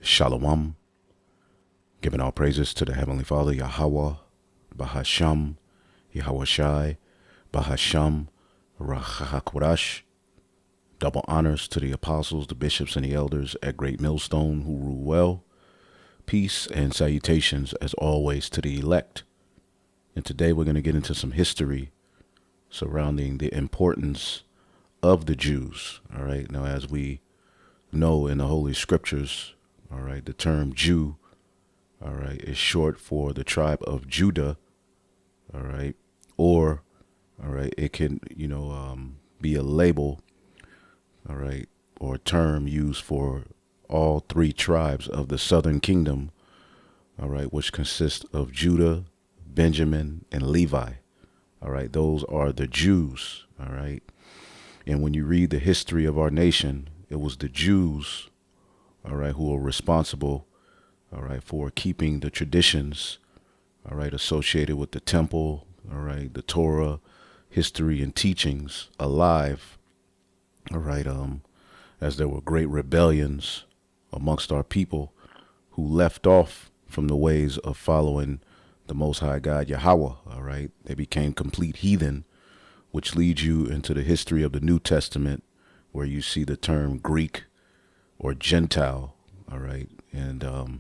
Shalom, giving all praises to the Heavenly Father, Yahweh, Bahasham, Yahweh Shai, Bahasham, Rahakwadash. Double honors to the apostles, the bishops, and the elders at Great Millstone who rule well. Peace and salutations, as always, to the elect. And today we're going to get into some history surrounding the importance of the Jews. All right. Now, as we know in the Holy Scriptures, all right, the term Jew, all right, is short for the tribe of Judah. All right. Or, all right, it can, be a label, all right, or a term used for all three tribes of the southern kingdom, all right, which consists of Judah, Benjamin, and Levi. All right, those are the Jews. All right. And when you read the history of our nation, it was the Jews, all right, who were responsible, all right, for keeping the traditions, all right, associated with the temple, all right, the Torah, history, and teachings alive, all right, as there were great rebellions amongst our people who left off from the ways of following the Most High God, Yahweh, all right. They became complete heathen, which leads you into the history of the New Testament, where you see the term Greek or Gentile, all right. And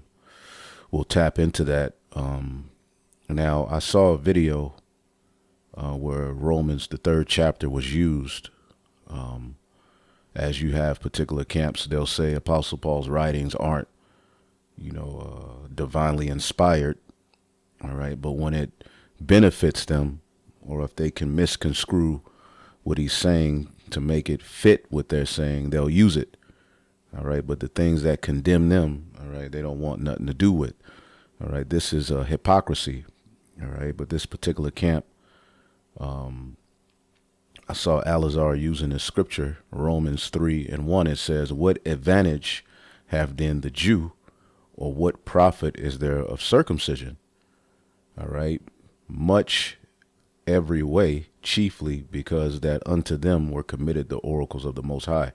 we'll tap into that. Now, I saw a video where Romans, the 3rd chapter, was used. As you have particular camps, they'll say Apostle Paul's writings aren't, divinely inspired, all right. But when it benefits them, or if they can misconstrue what he's saying to make it fit what they're saying, they'll use it, all right. But the things that condemn them, all right, they don't want nothing to do with, all right. This is a hypocrisy, all right. But this particular camp, I saw Alazar using the scripture, Romans 3:1. It says, "What advantage have then the Jew, or what profit is there of circumcision?" All right. Much every way, chiefly because that unto them were committed the oracles of the Most High.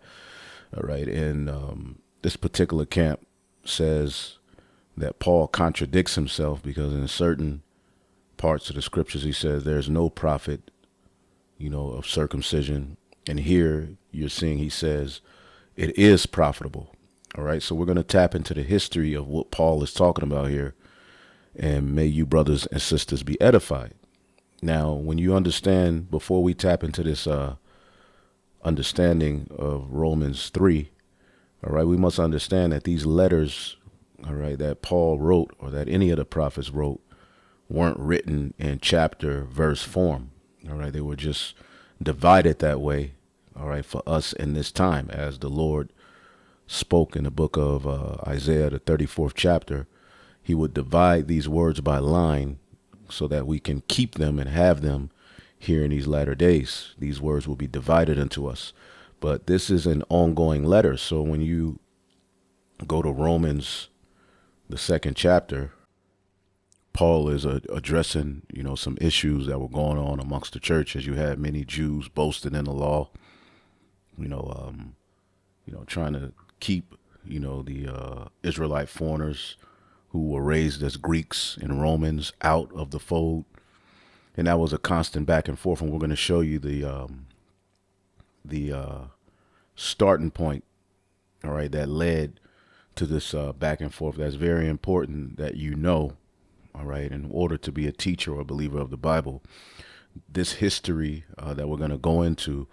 All right. And this particular camp says that Paul contradicts himself, because in certain parts of the scriptures he says there's no profit, of circumcision. And here you're seeing he says it is profitable. All right. So we're going to tap into the history of what Paul is talking about here. And may you brothers and sisters be edified. Now, when you understand, before we tap into this understanding of Romans 3, all right, we must understand that these letters, all right, that Paul wrote, or that any of the prophets wrote, weren't written in chapter verse form. All right, they were just divided that way, all right, for us in this time, as the Lord spoke in the book of Isaiah, the 34th chapter. He would divide these words by line so that we can keep them and have them here in these latter days. These words will be divided unto us. But this is an ongoing letter. So when you go to Romans, the 2nd chapter, Paul is addressing, some issues that were going on amongst the church, as you had many Jews boasting in the law, trying to keep, the Israelite foreigners who were raised as Greeks and Romans out of the fold. And that was a constant back and forth. And we're going to show you the starting point, all right, that led to this back and forth. That's very important that all right, in order to be a teacher or a believer of the Bible. This history that we're going to go into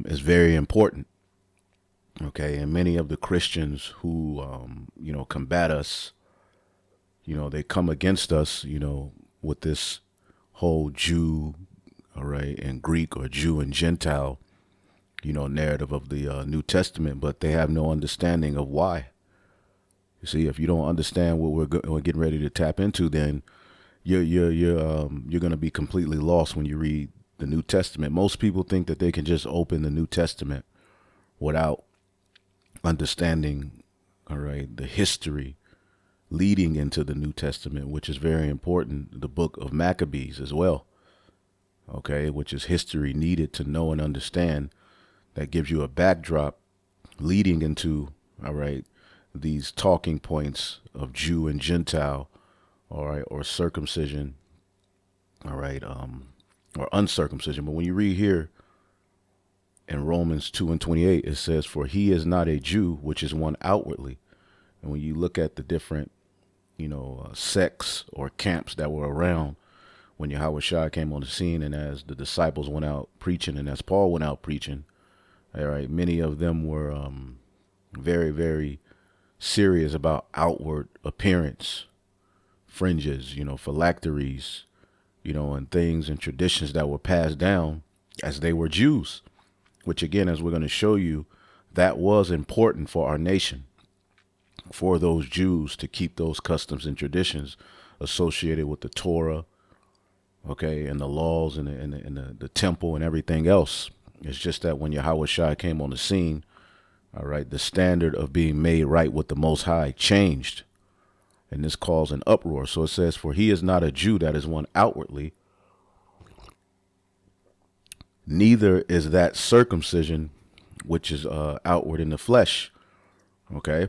is very important. Okay, and many of the Christians who, combat us, they come against us, with this whole Jew, all right, and Greek, or Jew and Gentile, narrative of the New Testament, but they have no understanding of why. You see, if you don't understand what we're getting ready to tap into, then you're going to be completely lost when you read the New Testament. Most people think that they can just open the New Testament without understanding, all right, the history leading into the New Testament, which is very important. The book of Maccabees as well, okay, which is history needed to know and understand. That gives you a backdrop leading into, all right, these talking points of Jew and Gentile, all right, or circumcision, all right, or uncircumcision. But when you read here in Romans 2:28, it says, "For he is not a Jew, which is one outwardly." And when you look at the different, sects or camps that were around when Yahweh Shai came on the scene, and as the disciples went out preaching, and as Paul went out preaching, all right, many of them were very, very serious about outward appearance, fringes, phylacteries, and things and traditions that were passed down as they were Jews, which again, as we're going to show you, that was important for our nation, for those Jews to keep those customs and traditions associated with the Torah, okay, and the laws and the temple and everything else. It's just that when Yahweh Shai came on the scene, all right, the standard of being made right with the Most High changed, and this caused an uproar. So it says, "For he is not a Jew that is one outwardly, neither is that circumcision which is outward in the flesh." Okay,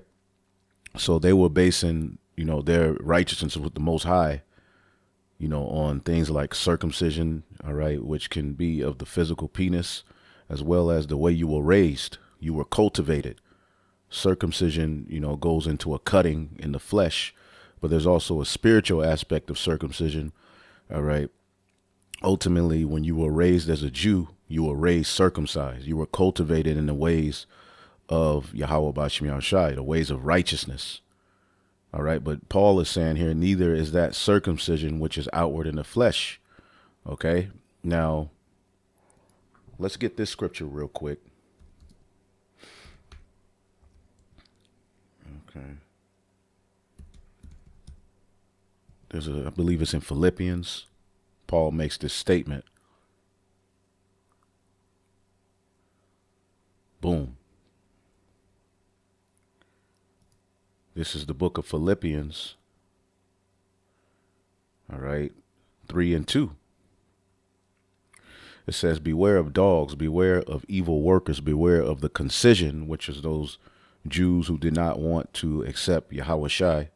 so they were basing, their righteousness with the Most High, on things like circumcision, all right, which can be of the physical penis, as well as the way you were raised, you were cultivated. Circumcision, goes into a cutting in the flesh, but there's also a spiritual aspect of circumcision, all right. Ultimately, when you were raised as a Jew, you were raised circumcised. You were cultivated in the ways of Yahweh Bashim Yahushai, the ways of righteousness. All right. But Paul is saying here, neither is that circumcision which is outward in the flesh. Okay. Now, let's get this scripture real quick. Okay. I believe it's in Philippians. Paul makes this statement. Boom. This is the book of Philippians. All right. 3 and 2. It says, "Beware of dogs, beware of evil workers, beware of the concision," which is those Jews who did not want to accept Yahweh Shai.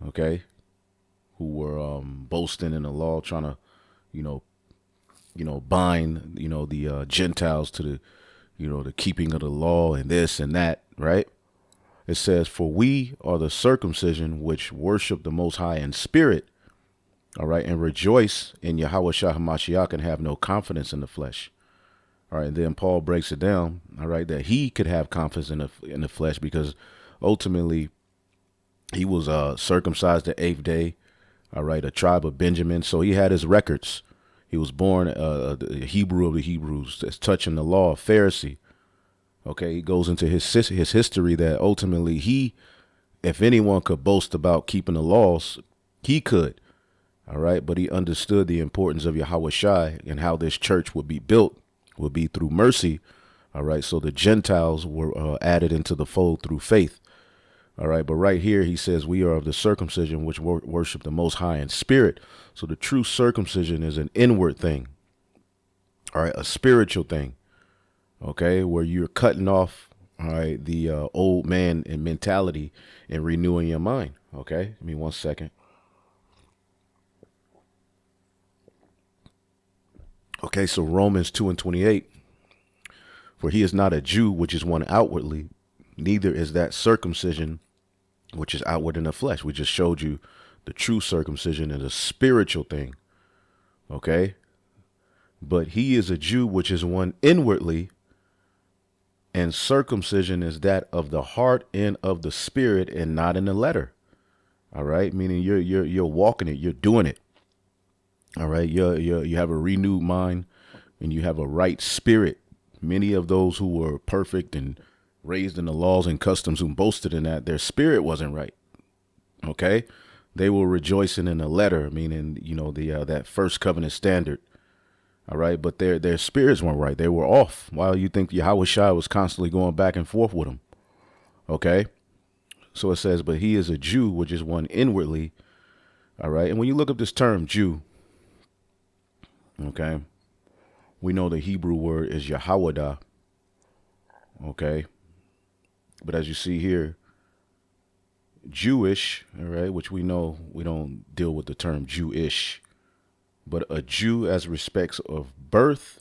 Okay. Who were boasting in the law, trying to, bind, the Gentiles to the, the keeping of the law and this and that, right? It says, "For we are the circumcision which worship the Most High in spirit, all right, and rejoice in Yahweh Shah HaMashiach and have no confidence in the flesh." All right, and then Paul breaks it down, all right, that he could have confidence in the flesh because ultimately he was circumcised the 8th day, all right, a tribe of Benjamin. So he had his records. He was born a Hebrew of the Hebrews, that's touching the law, a Pharisee. Okay, he goes into his history that ultimately he, if anyone could boast about keeping the laws, he could. All right, but he understood the importance of Yahweh Shai and how this church would be built would be through mercy. All right, so the Gentiles were added into the fold through faith. All right, but right here he says we are of the circumcision which worship the Most High in spirit. So the true circumcision is an inward thing. All right, a spiritual thing. Okay, where you're cutting off, all right, the old man and mentality and renewing your mind. Okay, give me 1 second. Okay, so Romans 2 and 28. "For he is not a Jew, which is one outwardly, neither is that circumcision which is outward in the flesh." We just showed you the true circumcision is a spiritual thing. Okay, but he is a Jew, which is one inwardly, and circumcision is that of the heart and of the spirit, and not in the letter. All right, meaning you're walking it, you're doing it. All right, you have a renewed mind, and you have a right spirit. Many of those who were perfect and raised in the laws and customs who boasted in that, their spirit wasn't right. Okay, they were rejoicing in the letter, meaning that first covenant standard. All right, but their spirits weren't right. They were off. Why do you think Yahweh Shai was constantly going back and forth with them? Okay, so it says, "But he is a Jew, which is one inwardly." All right, and when you look up this term Jew, okay, we know the Hebrew word is Yahwadah. Okay, but as you see here, Jewish, all right, which we know we don't deal with the term Jewish, but a Jew as respects of birth,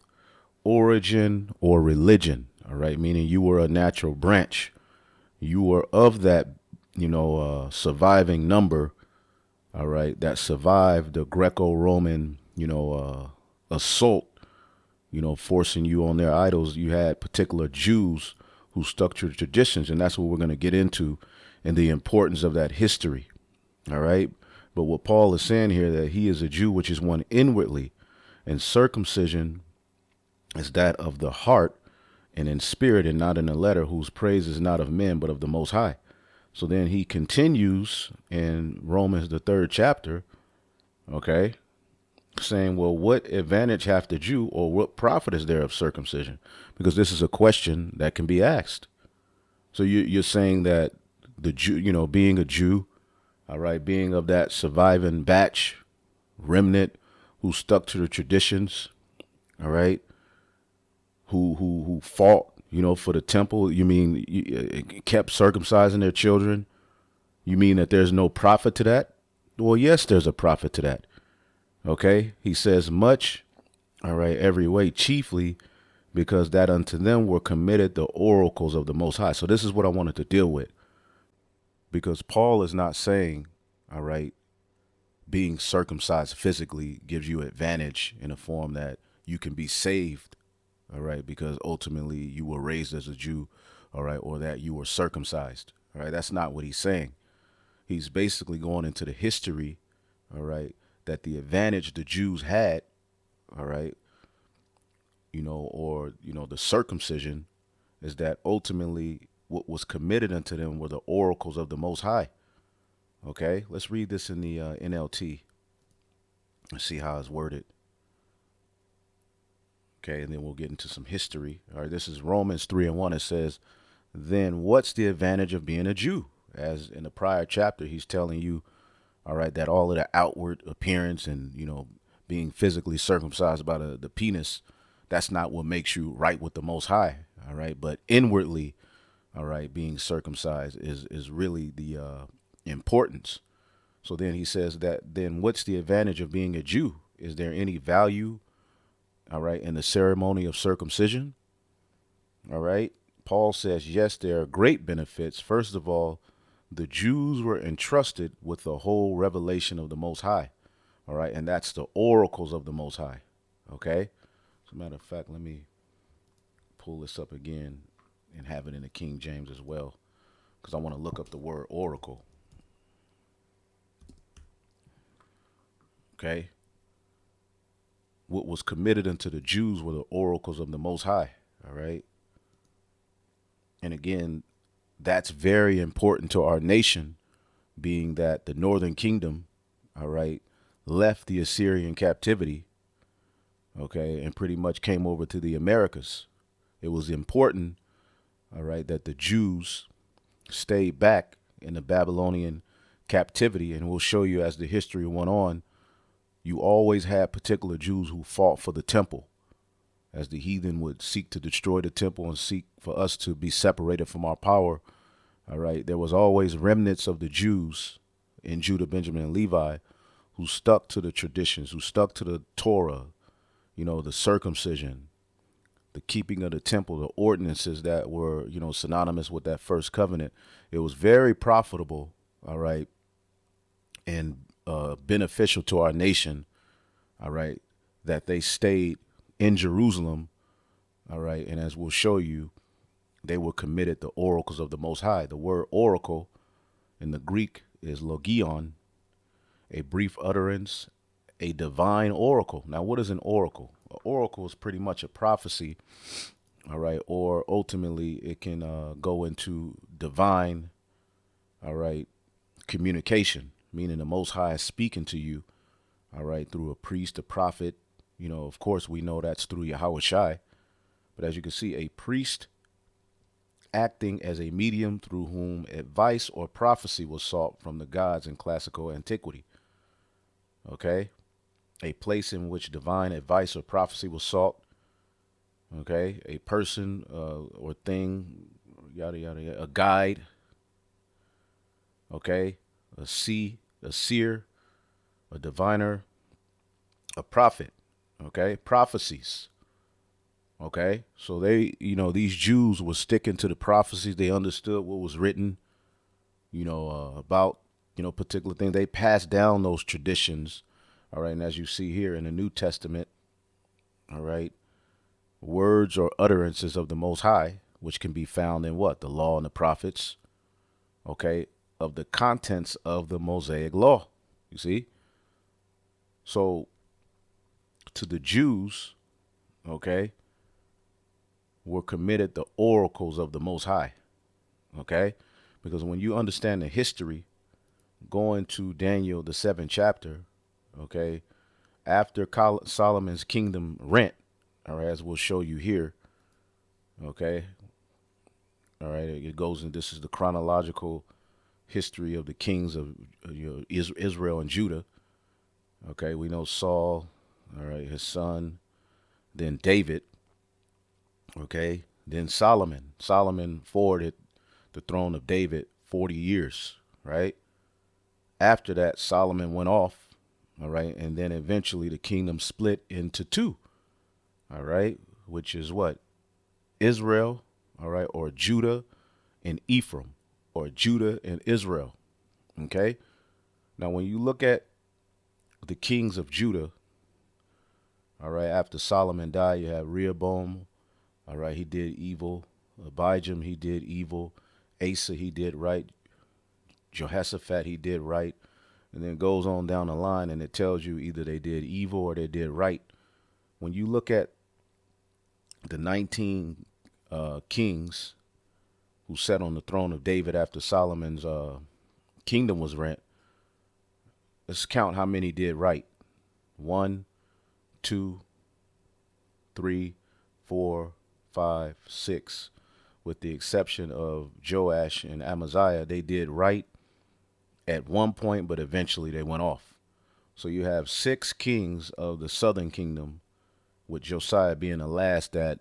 origin, or religion, all right, meaning you were a natural branch. You were of that, surviving number, all right, that survived the Greco-Roman, assault, forcing you on their idols. You had particular Jews who stuck to traditions, and that's what we're going to get into and the importance of that history. All right. But what Paul is saying here, that he is a Jew, which is one inwardly, and circumcision is that of the heart and in spirit and not in the letter, whose praise is not of men, but of the Most High. So then he continues in Romans, the 3rd chapter, okay, saying, well, what advantage hath the Jew, or what profit is there of circumcision? Because this is a question that can be asked. So you're saying that the Jew, being a Jew, all right, being of that surviving batch, remnant, who stuck to the traditions, all right, who fought, for the temple. You mean kept circumcising their children? You mean that there's no profit to that? Well, yes, there's a profit to that. Okay, he says much, all right, every way, chiefly because that unto them were committed the oracles of the Most High. So this is what I wanted to deal with, because Paul is not saying, all right, being circumcised physically gives you advantage in a form that you can be saved, all right, because ultimately you were raised as a Jew, all right, or that you were circumcised, all right. That's not what he's saying. He's basically going into the history, all right, that the advantage the Jews had, all right, the circumcision is that ultimately what was committed unto them were the oracles of the Most High. Okay, let's read this in the NLT and see how it's worded. Okay, and then we'll get into some history. All right, this is Romans 3:1. It says, then what's the advantage of being a Jew? As in the prior chapter, he's telling you, all right, that all of the outward appearance and, being physically circumcised by the penis, that's not what makes you right with the Most High. All right, but inwardly, all right, being circumcised is really the importance. So then he says that then what's the advantage of being a Jew? Is there any value, all right, in the ceremony of circumcision? All right. Paul says, yes, there are great benefits. First of all, the Jews were entrusted with the whole revelation of the Most High. All right. And that's the oracles of the Most High. Okay. As a matter of fact, let me pull this up again and have it in the King James as well, because I want to look up the word oracle. Okay. What was committed unto the Jews were the oracles of the Most High. All right. And again, that's very important to our nation, being that the northern kingdom, all right, left the Assyrian captivity, okay, and pretty much came over to the Americas. It was important, all right, that the Jews stayed back in the Babylonian captivity. And we'll show you as the history went on, you always had particular Jews who fought for the temple, as the heathen would seek to destroy the temple and seek for us to be separated from our power. All right. There was always remnants of the Jews in Judah, Benjamin, and Levi who stuck to the traditions, who stuck to the Torah, the circumcision, the keeping of the temple, the ordinances that were, synonymous with that first covenant. It was very profitable. All right. And beneficial to our nation. All right. That they stayed in Jerusalem, all right, and as we'll show you, they were committed the oracles of the Most High. The word oracle in the Greek is logion, a brief utterance, a divine oracle. Now, what is an oracle? An oracle is pretty much a prophecy, all right, or ultimately it can go into divine, all right, communication, meaning the Most High is speaking to you, all right, through a priest, a prophet. Of course, we know that's through Yahweh Shai. But as you can see, a priest acting as a medium through whom advice or prophecy was sought from the gods in classical antiquity. Okay? A place in which divine advice or prophecy was sought. Okay? A person or thing, yada, yada, yada, a guide. okay, a seer, a diviner, a prophet, okay, prophecies, okay. So they, these Jews were sticking to the prophecies. They understood what was written, about, particular things. They passed down those traditions, all right. And as you see here in the New Testament, all right, words or utterances of the Most High, which can be found in what? The law and the prophets, okay, of the contents of the Mosaic law. You see? So to the Jews, okay, were committed the oracles of the Most High, okay? Because when you understand the history, going to Daniel, the 7th chapter, okay, after Solomon's kingdom rent, all right, as we'll show you here, okay, all right, it goes in, this is the chronological history of the kings of Israel and Judah, okay, we know Saul, all right, his son, then David, okay, then Solomon. Solomon forwarded the throne of David 40 years, right? After that, Solomon went off, all right, and then eventually the kingdom split into two, all right, which is what? Israel, all right, or Judah and Ephraim, or Judah and Israel, okay? Now, when you look at the kings of Judah, all right, after Solomon died, you have Rehoboam, all right, he did evil. Abijam, he did evil. Asa, he did right. Jehoshaphat, he did right. And then it goes on down the line and it tells you either they did evil or they did right. When you look at the 19 kings who sat on the throne of David after Solomon's kingdom was rent, let's count how many did right. 1, 2, 3, 4, 5, 6. With the exception of Joash and Amaziah, they did right at one point, but eventually they went off. So you have 6 kings of the southern kingdom, with Josiah being the last that,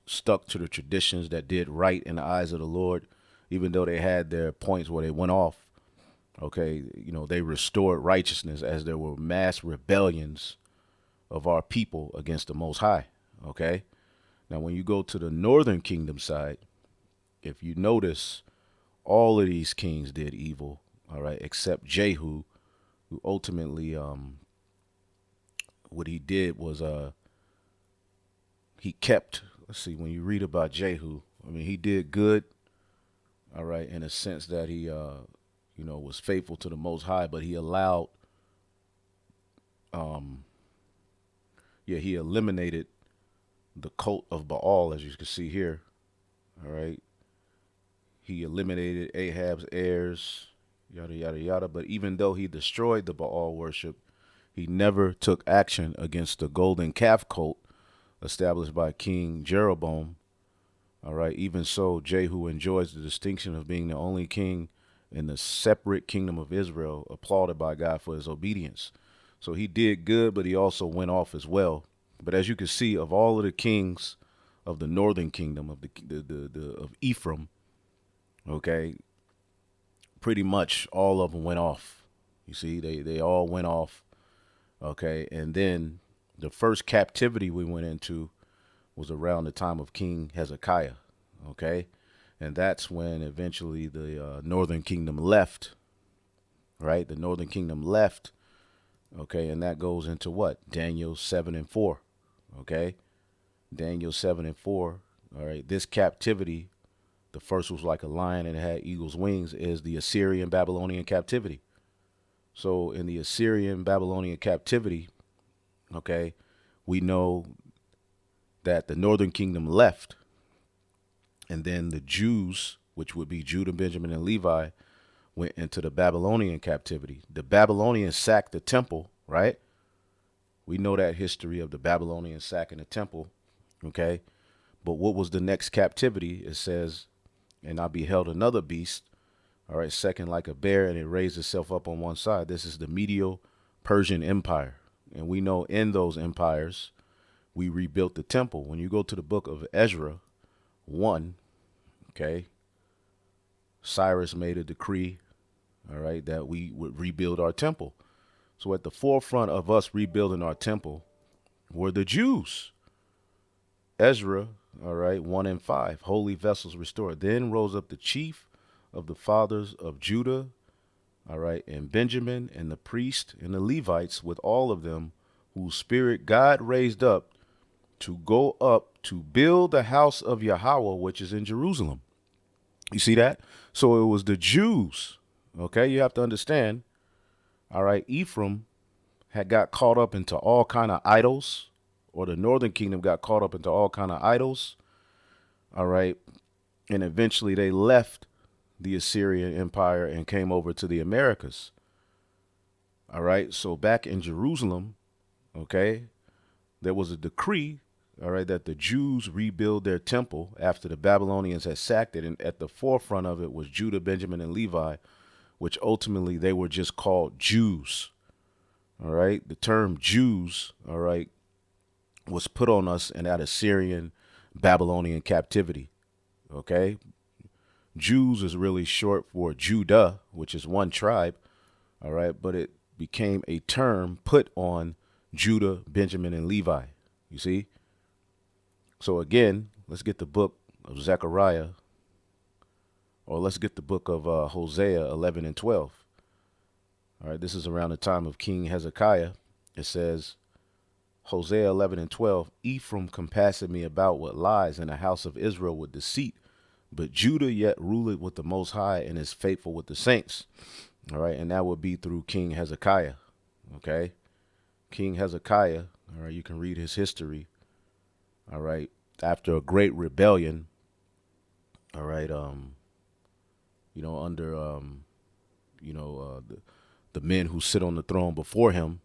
stuck to the traditions, that did right in the eyes of the Lord, even though they had their points where they went off. Okay, they restored righteousness as there were mass rebellions of our people against the Most High. Okay, now when you go to the northern kingdom side, if you notice, all of these kings did evil, all right, except Jehu, who ultimately, what he did was, he kept, let's see, when you read about Jehu, I mean, he did good, all right, in a sense that he, was faithful to the Most High, but he allowed, he eliminated the cult of Baal, as you can see here, all right. He eliminated Ahab's heirs, yada, yada, yada. But even though he destroyed the Baal worship, he never took action against the golden calf cult established by King Jeroboam. All right. Even so, Jehu enjoys the distinction of being the only king in the separate kingdom of Israel, applauded by God for his obedience. So he did good, but he also went off as well. But as you can see, of all of the kings of the northern kingdom of of Ephraim, okay, pretty much all of them went off. You see, they all went off. Okay, and then the first captivity we went into was around the time of King Hezekiah. Okay, and that's when eventually the northern kingdom left. Right, the northern kingdom left. Okay, and that goes into what? Daniel 7:4. Okay, Daniel 7:4. All right, this captivity, the first was like a lion and it had eagle's wings, is the Assyrian Babylonian captivity. So in the Assyrian Babylonian captivity, okay, we know that the northern kingdom left, and then the Jews, which would be Judah, Benjamin, and Levi, went into the Babylonian captivity. The Babylonians sacked the temple, right? We know that history of the Babylonians sacking the temple, okay? But what was the next captivity? It says, and I beheld another beast, all right, second like a bear, and it raised itself up on one side. This is the Medo-Persian Empire. And we know in those empires, we rebuilt the temple. When you go to the book of Ezra 1, okay, Cyrus made a decree, all right, that we would rebuild our temple. So at the forefront of us rebuilding our temple were the Jews. Ezra, all right, 1 and 5, holy vessels restored. Then rose up the chief of the fathers of Judah, all right, and Benjamin, and the priest and the Levites, with all of them, whose spirit God raised up to go up to build the house of Yahweh, which is in Jerusalem. You see that? So it was the Jews. Okay, you have to understand. All right, Ephraim had got caught up into all kind of idols, or the northern kingdom got caught up into all kind of idols. All right, and eventually they left the Assyrian Empire and came over to the Americas. All right, so back in Jerusalem, okay, there was a decree, all right, that the Jews rebuild their temple after the Babylonians had sacked it. And at the forefront of it was Judah, Benjamin, and Levi, which ultimately they were just called Jews. All right, the term Jews, all right, was put on us in that Assyrian Babylonian captivity. Okay, Jews is really short for Judah, which is one tribe. All right, but it became a term put on Judah, Benjamin, and Levi. You see? So again, let's get the book of Zechariah, or let's get the book of Hosea 11 and 12. All right, this is around the time of King Hezekiah. It says, Hosea 11 and 12, Ephraim compasseth me about with lies, and the house of Israel with deceit. But Judah yet ruleth with the Most High, and is faithful with the saints. All right, and that would be through King Hezekiah. Okay, King Hezekiah, all right, you can read his history. All right, after a great rebellion, all right, under, the men who sit on the throne before him,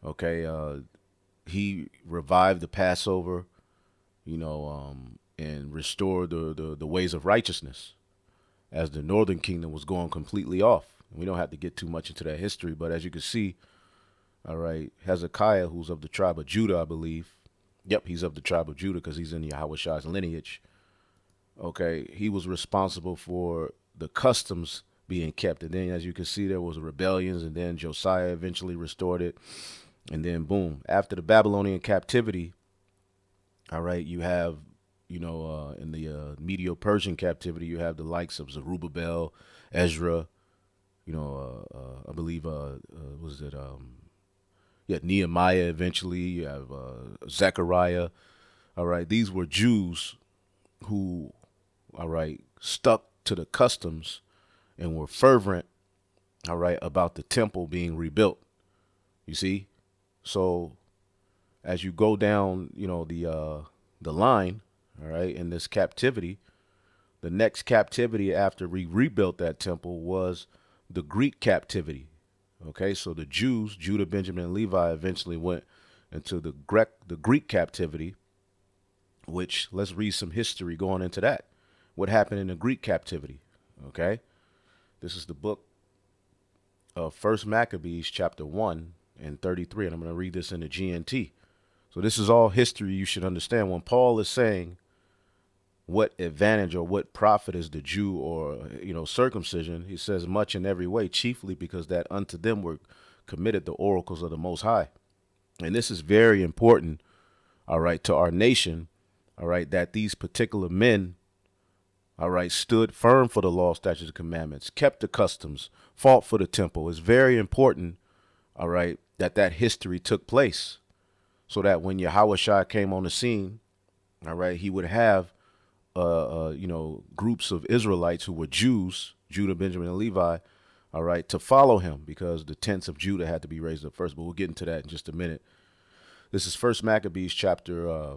okay, he revived the Passover, and restored the ways of righteousness as the northern kingdom was going completely off. We don't have to get too much into that history, but as you can see, all right, Hezekiah, who's of the tribe of Judah, I believe. Yep, he's of the tribe of Judah because he's in Yahushai's lineage. Okay, he was responsible for the customs being kept. And then, as you can see, there was rebellions, and then Josiah eventually restored it. And then, boom, after the Babylonian captivity, all right, you have, in the Medo-Persian captivity, you have the likes of Zerubbabel, Ezra, I believe, Nehemiah eventually. You have Zechariah. All right, these were Jews who, all right, stuck to the customs and were fervent, all right, about the temple being rebuilt. You see? So as you go down, the line, all right, in this captivity, the next captivity after we rebuilt that temple was the Greek captivity. Okay, so the Jews, Judah, Benjamin, and Levi, eventually went into the Greek captivity, which, let's read some history going into that. What happened in the Greek captivity? Okay, this is the book of First Maccabees, chapter 1 and 33, and I'm going to read this in the GNT. So this is all history you should understand. When Paul is saying what advantage or what profit is the Jew or, circumcision, he says much in every way, chiefly because that unto them were committed the oracles of the Most High. And this is very important, all right, to our nation, all right, that these particular men, all right, stood firm for the law, statutes, and commandments, kept the customs, fought for the temple. It's very important, all right, that history took place so that when Yahushua came on the scene, all right, he would have groups of Israelites who were Jews, Judah, Benjamin, and Levi, all right, to follow him, because the tents of Judah had to be raised up first. But we'll get into that in just a minute. This is First Maccabees chapter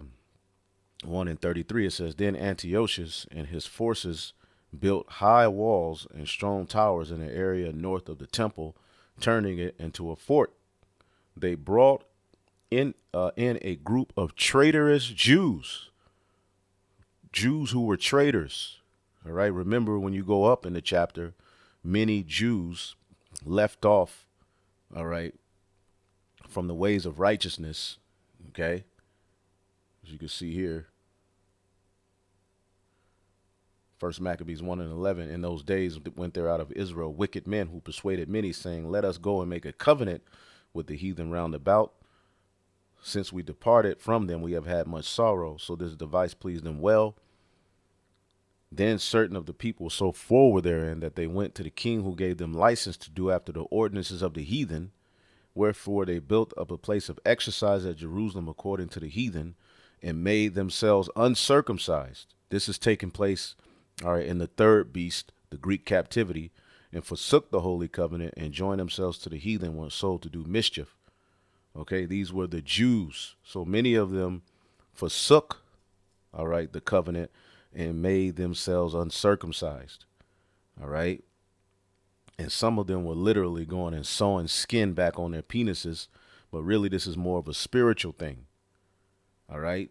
1 and 33. It says, Then Antiochus and his forces built high walls and strong towers in the area north of the temple, turning it into a fort. They brought in a group of traitorous Jews who were traitors. All right. Remember, when you go up in the chapter, many Jews left off, all right, from the ways of righteousness. Okay. As you can see here, First Maccabees 1 and 11. In those days went there out of Israel wicked men who persuaded many, saying, let us go and make a covenant with the heathen round about. Since we departed from them, we have had much sorrow. So this device pleased them well. Then certain of the people so forward therein that they went to the king, who gave them license to do after the ordinances of the heathen. Wherefore they built up a place of exercise at Jerusalem according to the heathen, and made themselves uncircumcised. This is taking place, all right, in the third beast, the Greek captivity, and forsook the holy covenant and joined themselves to the heathen, were sold to do mischief. Okay, these were the Jews. So many of them forsook, all right, the covenant and made themselves uncircumcised. All right. And some of them were literally going and sewing skin back on their penises. But really, this is more of a spiritual thing. All right.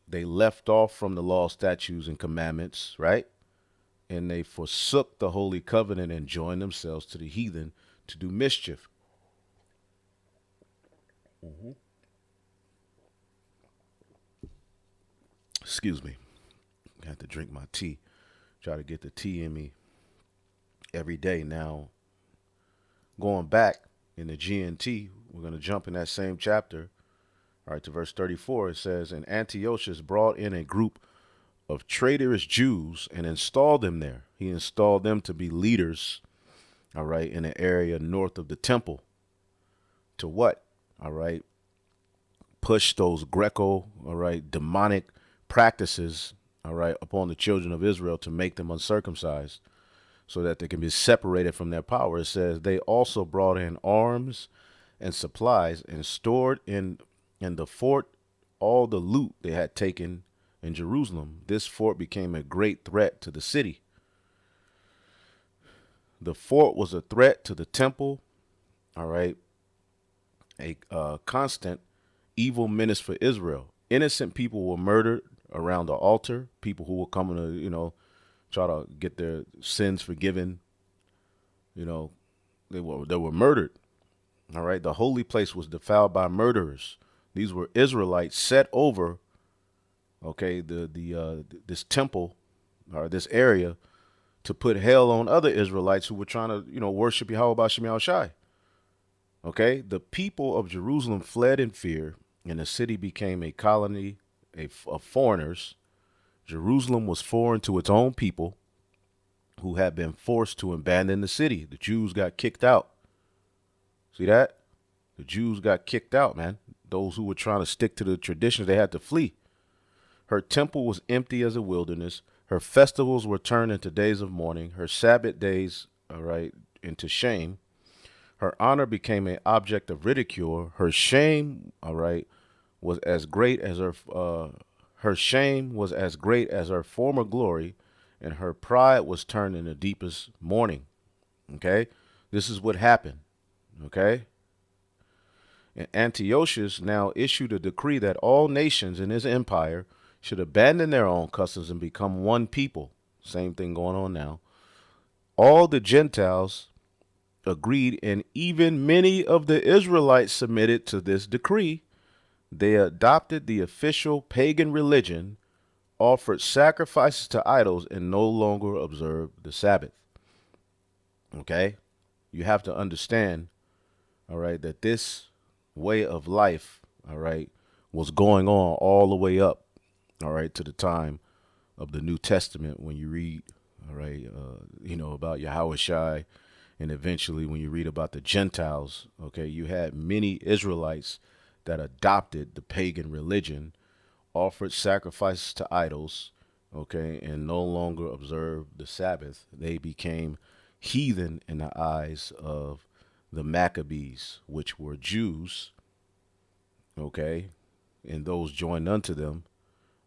They left off from the law, statutes, and commandments, right? And they forsook the holy covenant and joined themselves to the heathen to do mischief. Excuse me. I had to drink my tea. Try to get the tea in me every day. Now, going back in the GNT, we're going to jump in that same chapter. All right, to verse 34, it says, and Antiochus brought in a group of traitorous Jews and installed them there. He installed them to be leaders, all right, in an area north of the temple. To what? All right, push those Greco, all right, demonic practices, all right, upon the children of Israel to make them uncircumcised so that they can be separated from their power. It says they also brought in arms and supplies and stored in the fort all the loot they had taken in Jerusalem. This fort became a great threat to the city. The fort was a threat to the temple, all right, a constant evil menace for Israel. Innocent people were murdered around the altar, people who were coming to, try to get their sins forgiven. They were murdered. All right. The holy place was defiled by murderers. These were Israelites set over, okay, this temple or this area to put hell on other Israelites who were trying to, worship Yahweh B'Shem Yahushai. Okay. The people of Jerusalem fled in fear, and the city became a colony of foreigners. Jerusalem was foreign to its own people who had been forced to abandon the city. The Jews got kicked out. See that? The Jews got kicked out, man. Those who were trying to stick to the traditions, they had to flee. Her temple was empty as a wilderness. Her festivals were turned into days of mourning. Her Sabbath days, all right, into shame. Her honor became an object of ridicule. Her shame, all right, was as great as her shame was as great as her former glory, and her pride was turned into deepest mourning. Okay, this is what happened. Okay, and Antiochus now issued a decree that all nations in his empire should abandon their own customs and become one people. Same thing going on now. All the Gentiles agreed, and even many of the Israelites submitted to this decree. They adopted the official pagan religion, offered sacrifices to idols, and no longer observed the Sabbath. Okay? You have to understand, all right, that this way of life, all right, was going on all the way up, all right, to the time of the New Testament when you read, all right, about Yahweh Shai, and eventually when you read about the Gentiles, okay, you had many Israelites that adopted the pagan religion, offered sacrifices to idols, okay, and no longer observed the Sabbath. They became heathen in the eyes of the Maccabees, which were Jews, okay, and those joined unto them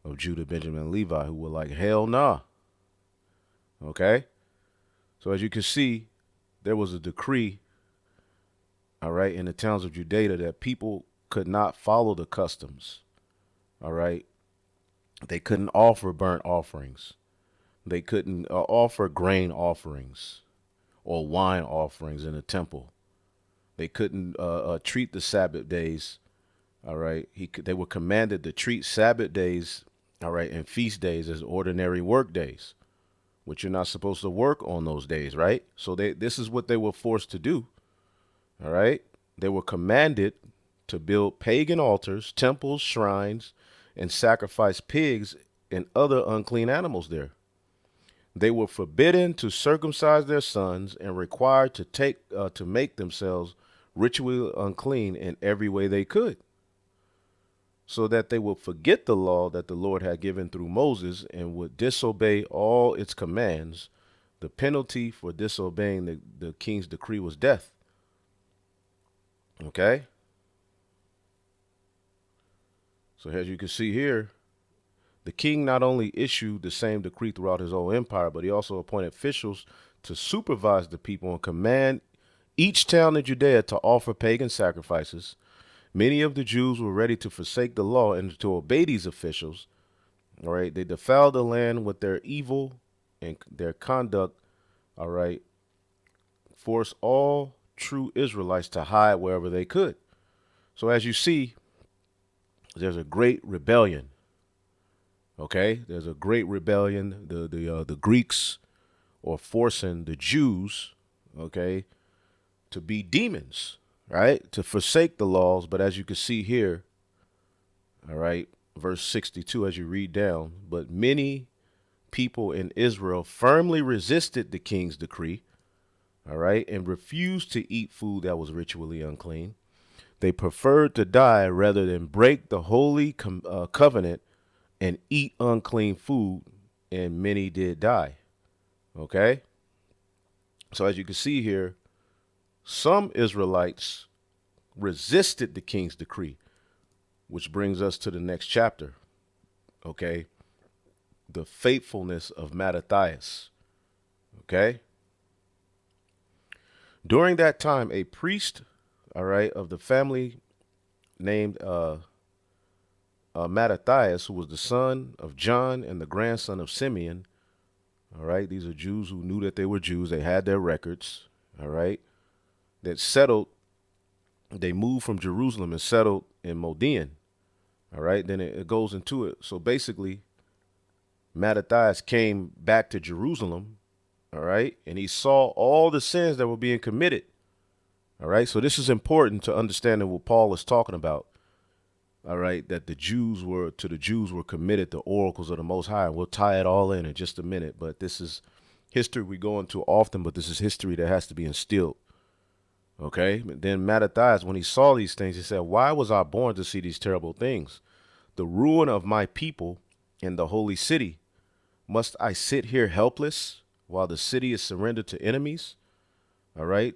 of Judah, Benjamin, and Levi, who were like, hell nah, okay? So as you can see, there was a decree, all right, in the towns of Judea that people could not follow the customs, all right? They couldn't offer burnt offerings. They couldn't offer grain offerings or wine offerings in the temple. They couldn't treat the Sabbath days, all right? They were commanded to treat Sabbath days, all right, and feast days as ordinary work days, which you're not supposed to work on those days, right? So this is what they were forced to do, all right? They were commanded to build pagan altars, temples, shrines, and sacrifice pigs and other unclean animals there. They were forbidden to circumcise their sons and required to make themselves ritually unclean in every way they could, so that they would forget the law that the Lord had given through Moses and would disobey all its commands. The penalty for disobeying the king's decree was death. Okay? So as you can see here, the king not only issued the same decree throughout his whole empire, but he also appointed officials to supervise the people and command each town in Judea to offer pagan sacrifices. Many of the Jews were ready to forsake the law and to obey these officials. All right. They defiled the land with their evil and their conduct. All right. Forced all true Israelites to hide wherever they could. So as you see, there's a great rebellion. Okay. There's a great rebellion. The Greeks are forcing the Jews, okay, to be demons, right? To forsake the laws. But as you can see here, all right, verse 62, as you read down, but many people in Israel firmly resisted the king's decree, all right, and refused to eat food that was ritually unclean. They preferred to die rather than break the holy covenant and eat unclean food, and many did die. Okay? So as you can see here, some Israelites resisted the king's decree, which brings us to the next chapter. Okay? The faithfulness of Mattathias. Okay? During that time, a priest, all right, of the family named Mattathias, who was the son of John and the grandson of Simeon, all right, these are Jews who knew that they were Jews. They had their records, all right, that settled, they moved from Jerusalem and settled in Modean, all right, then it goes into it. So basically, Mattathias came back to Jerusalem, all right, and he saw all the sins that were being committed, all right. So this is important to understanding what Paul is talking about, all right, that the Jews were committed the oracles of the Most High. We'll tie it all in just a minute, but this is history we go into often, but this is history that has to be instilled. Okay, but then Mattathias, when he saw these things, he said, why was I born to see these terrible things? The ruin of my people in the holy city. Must I sit here helpless while the city is surrendered to enemies? All right.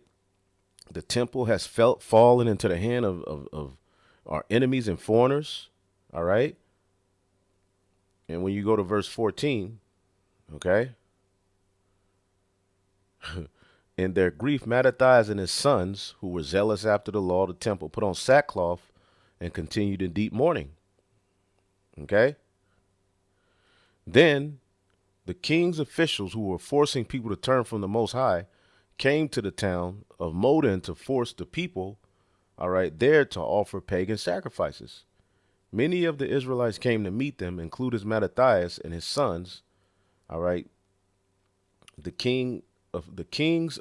The temple has fallen into the hand of our enemies and foreigners. All right. And when you go to verse 14, okay. In their grief, Mattathias and his sons, who were zealous after the law of the temple, put on sackcloth and continued in deep mourning. Okay. Then the king's officials, who were forcing people to turn from the Most High, came to the town of Modein to force the people, all right, there to offer pagan sacrifices. Many of the Israelites came to meet them, including Mattathias and his sons. All right. The king's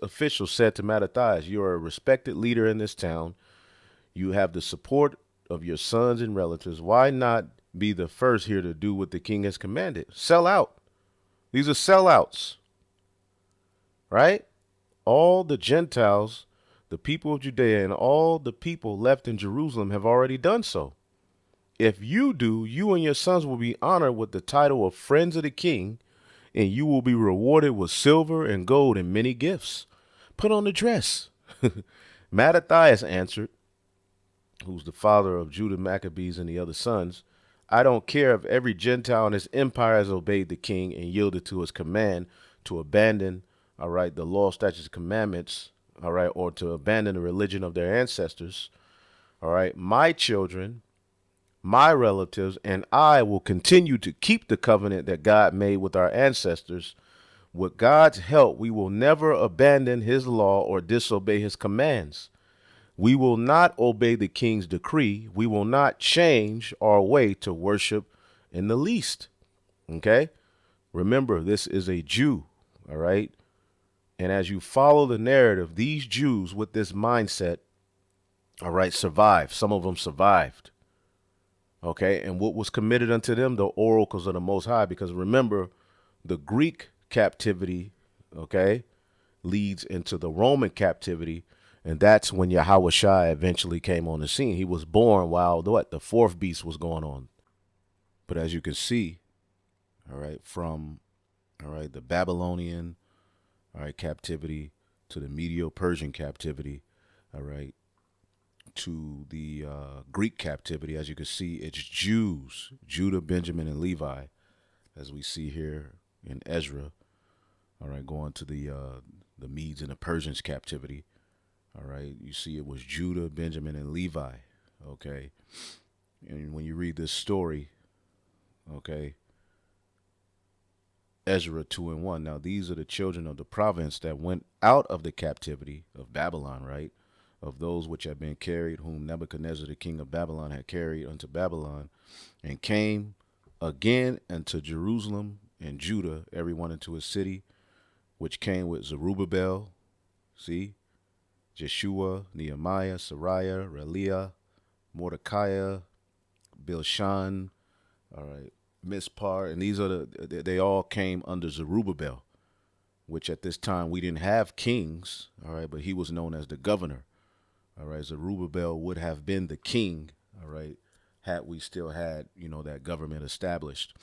officials said to Mattathias, you are a respected leader in this town. You have the support of your sons and relatives. Why not be the first here to do what the king has commanded? Sell out. These are sellouts, right? All the Gentiles, the people of Judea, and all the people left in Jerusalem have already done so. If you do, you and your sons will be honored with the title of friends of the king, and you will be rewarded with silver and gold and many gifts. Put on the dress. Mattathias answered, who's the father of Judah Maccabees and the other sons, I don't care if every Gentile in his empire has obeyed the king and yielded to his command to abandon, all right, the law, statutes, commandments, all right, or to abandon the religion of their ancestors. All right, my children, my relatives, and I will continue to keep the covenant that God made with our ancestors. With God's help, we will never abandon his law or disobey his commands. We will not obey the king's decree. We will not change our way to worship in the least. Okay? Remember, this is a Jew. All right. And as you follow the narrative, these Jews with this mindset, all right, survived. Some of them survived. Okay. And what was committed unto them? The oracles of the Most High. Because remember, the Greek captivity, okay, leads into the Roman captivity. And that's when Yahweh Shai eventually came on the scene. He was born while the fourth beast was going on. But as you can see, all right, from the Babylonian, all right, captivity to the Medo-Persian captivity, all right, to the Greek captivity, as you can see, it's Jews, Judah, Benjamin, and Levi, as we see here in Ezra, all right, going to the Medes and the Persians captivity, all right, you see it was Judah, Benjamin, and Levi, okay, and when you read this story, okay, Ezra 2 and 1. Now, these are the children of the province that went out of the captivity of Babylon, right? Of those which had been carried, whom Nebuchadnezzar, the king of Babylon, had carried unto Babylon, and came again unto Jerusalem and Judah, every one into his city, which came with Zerubbabel, see, Jeshua, Nehemiah, Sariah, Reliah, Mordecai, Bilshan, all right, Mispar, and these are they all came under Zerubbabel, which at this time we didn't have kings, all right, but he was known as the governor, all right. Zerubbabel would have been the king, all right, had we still had, that government established,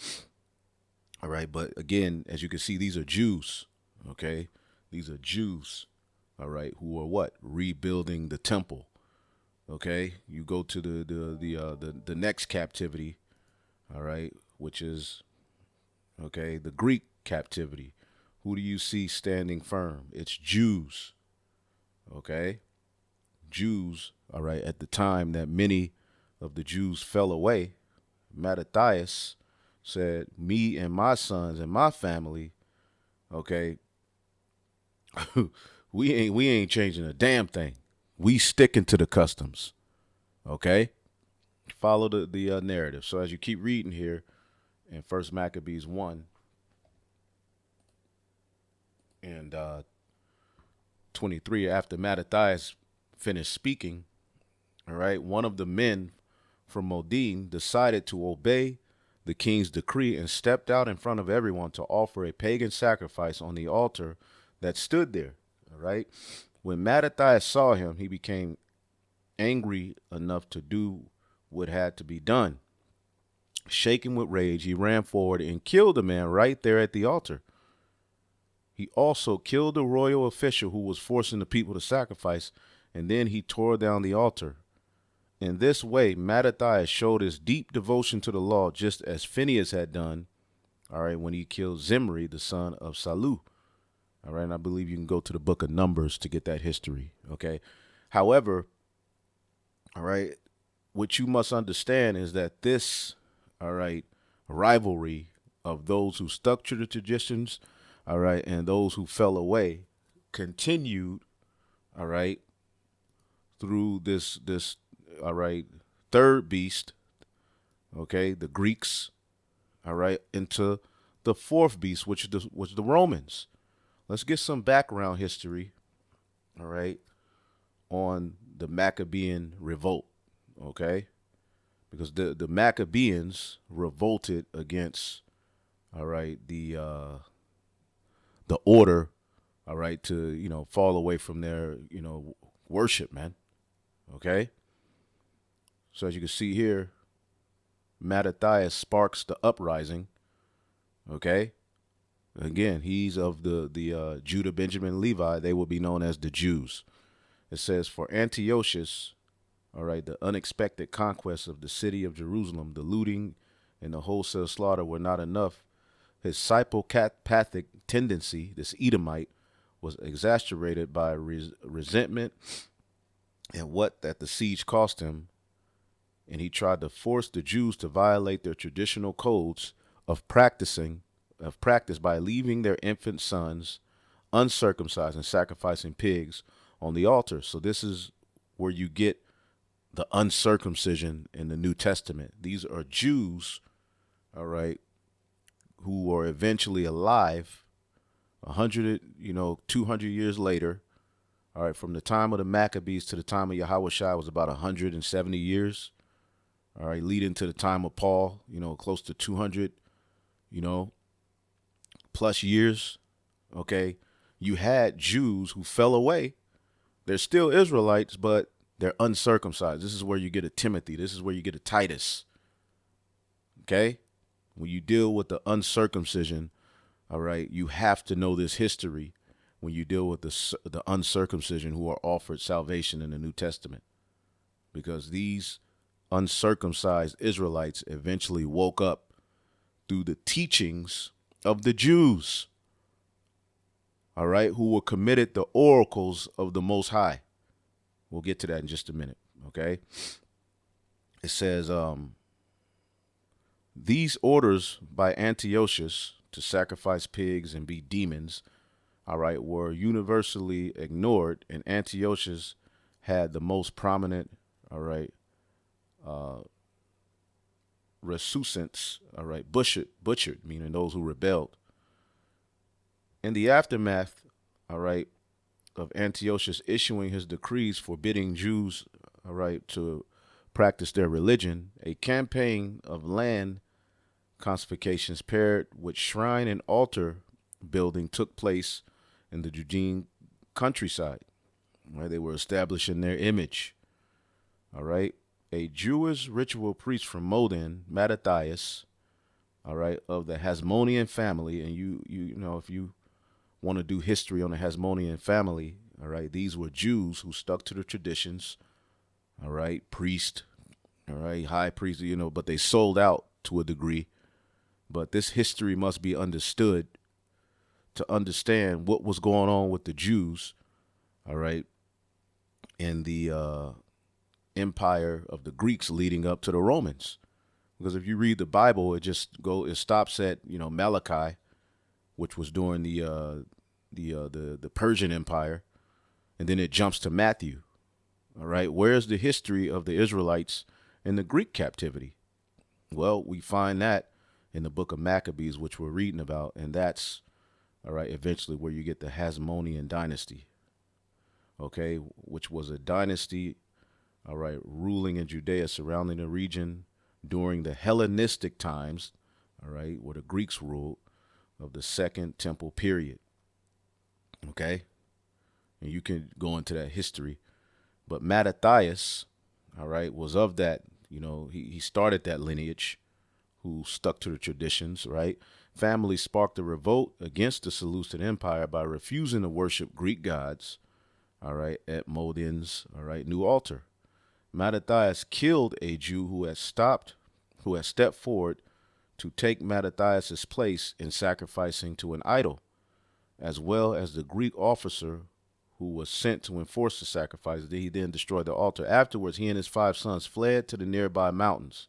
all right. But again, as you can see, these are Jews, okay, these are Jews, all right, who are what? Rebuilding the temple, okay. You go to the next captivity, all right, which is, okay, the Greek captivity. Who do you see standing firm? It's Jews, okay? Jews, all right, at the time that many of the Jews fell away, Mattathias said, me and my sons and my family, okay, we ain't changing a damn thing. We sticking to the customs, okay? Follow the narrative. So as you keep reading here, in First Maccabees 1 and 23, after Mattathias finished speaking, all right, one of the men from Modin decided to obey the king's decree and stepped out in front of everyone to offer a pagan sacrifice on the altar that stood there, all right. When Mattathias saw him, he became angry enough to do what had to be done. Shaken with rage, he ran forward and killed the man right there at the altar. He also killed the royal official who was forcing the people to sacrifice, and then he tore down the altar. In this way, Mattathias showed his deep devotion to the law, just as Phinehas had done, all right, when he killed Zimri, the son of Salu. All right, and I believe you can go to the book of Numbers to get that history, okay? However, all right, what you must understand is that this, all right, rivalry of those who stuck to the traditions, all right, and those who fell away continued, all right, through this, all right, third beast, okay, the Greeks, all right, into the fourth beast, which was the Romans. Let's get some background history, all right, on the Maccabean revolt, okay? Because the Maccabeans revolted against, all right, the order, all right, to, fall away from their, worship, man. Okay. So as you can see here, Mattathias sparks the uprising. Okay. Again, he's of the Judah, Benjamin, Levi. They will be known as the Jews. It says, for Antiochus, all right, the unexpected conquest of the city of Jerusalem, the looting and the wholesale slaughter were not enough. His psychopathic tendency, this Edomite, was exasperated by resentment and what that the siege cost him, and he tried to force the Jews to violate their traditional codes of practice by leaving their infant sons uncircumcised and sacrificing pigs on the altar. So this is where you get the uncircumcision in the New Testament. These are Jews, all right, who are eventually alive, 200 years later. All right, from the time of the Maccabees to the time of Yahushua was about 170 years. All right, leading to the time of Paul, close to 200, plus years. Okay, you had Jews who fell away. They're still Israelites, but they're uncircumcised. This is where you get a Timothy. This is where you get a Titus. Okay, when you deal with the uncircumcision, all right, you have to know this history when you deal with the uncircumcision who are offered salvation in the New Testament, because these uncircumcised Israelites eventually woke up through the teachings of the Jews, all right, who were committed the oracles of the Most High. We'll get to that in just a minute, okay? It says, these orders by Antiochus to sacrifice pigs and be demons, all right, were universally ignored, and Antiochus had the most prominent, all right, recusants, all right, butchered, meaning those who rebelled. In the aftermath, all right, of Antiochus issuing his decrees forbidding Jews, all right, to practice their religion, a campaign of land confiscations paired with shrine and altar building took place in the Judean countryside, where they were establishing their image. All right. A Jewish ritual priest from Modin, Mattathias, all right, of the Hasmonean family, and you know, if you want to do history on the Hasmonean family, all right, these were Jews who stuck to the traditions, all right, priest, all right, high priest, but they sold out to a degree. But this history must be understood to understand what was going on with the Jews, all right, in the empire of the Greeks leading up to the Romans. Because if you read the Bible, it stops at, Malachi, which was during the Persian Empire, and then it jumps to Matthew. All right, where's the history of the Israelites in the Greek captivity? Well, we find that in the book of Maccabees, which we're reading about, and that's, all right, eventually where you get the Hasmonean dynasty, okay, which was a dynasty, all right, ruling in Judea surrounding the region during the Hellenistic times, all right, where the Greeks ruled, of the Second Temple period, okay, and you can go into that history. But Mattathias, all right, was of that, he started that lineage who stuck to the traditions, right? Family sparked a revolt against the Seleucid Empire by refusing to worship Greek gods, all right, at Modin's, all right, new altar. Mattathias killed a Jew who had stepped forward to take Mattathias' place in sacrificing to an idol, as well as the Greek officer who was sent to enforce the sacrifice. He then destroyed the altar. Afterwards, he and his 5 sons fled to the nearby mountains.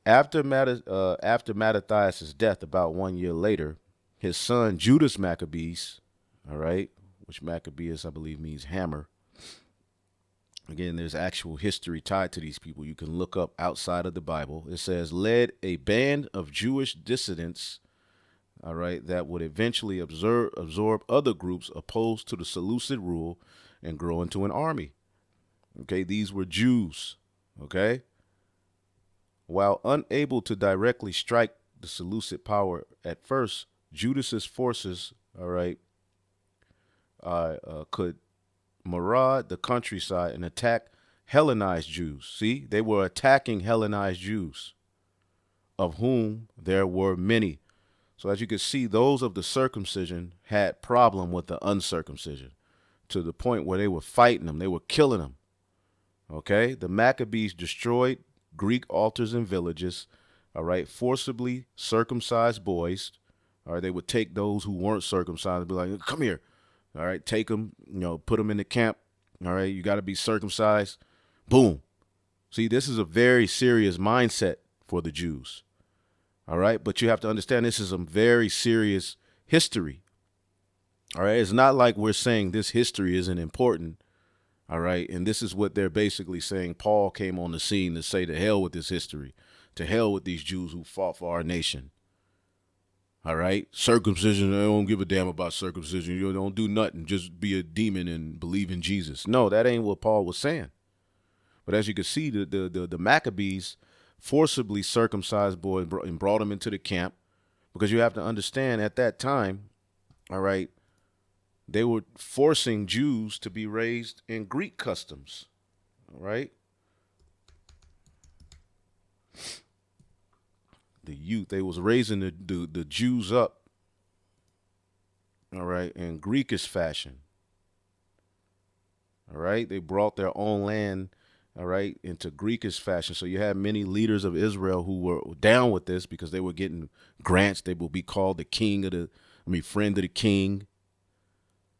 After Mattathias' death, about 1 year later, his son Judas Maccabees, all right, which Maccabeus, I believe, means hammer. Again, there's actual history tied to these people. You can look up outside of the Bible. It says, led a band of Jewish dissidents, all right, that would eventually absorb other groups opposed to the Seleucid rule and grow into an army. Okay, these were Jews, okay? While unable to directly strike the Seleucid power at first, Judas's forces, all right, could maraud the countryside and attack Hellenized Jews. See, they were attacking Hellenized Jews, of whom there were many. So as you can see, those of the circumcision had problem with the uncircumcision to the point where they were fighting them. They were killing them. Okay, the Maccabees destroyed Greek altars and villages, all right, forcibly circumcised boys, all right, they would take those who weren't circumcised and be like, come here, all right, take them, put them in the camp, all right, you got to be circumcised, boom. See, this is a very serious mindset for the Jews, all right, but you have to understand this is a very serious history, all right, it's not like we're saying this history isn't important. All right. And this is what they're basically saying. Paul came on the scene to say, to hell with this history, to hell with these Jews who fought for our nation. All right. Circumcision, I don't give a damn about circumcision. You don't do nothing. Just be a demon and believe in Jesus. No, that ain't what Paul was saying. But as you can see, the Maccabees forcibly circumcised boys and brought them into the camp, because you have to understand at that time, all right, they were forcing Jews to be raised in Greek customs, all right? The youth, they was raising the Jews up, all right, in Greekish fashion, all right? They brought their own land, all right, into Greekish fashion. So you had many leaders of Israel who were down with this because they were getting grants. They will be called the king of friend of the king.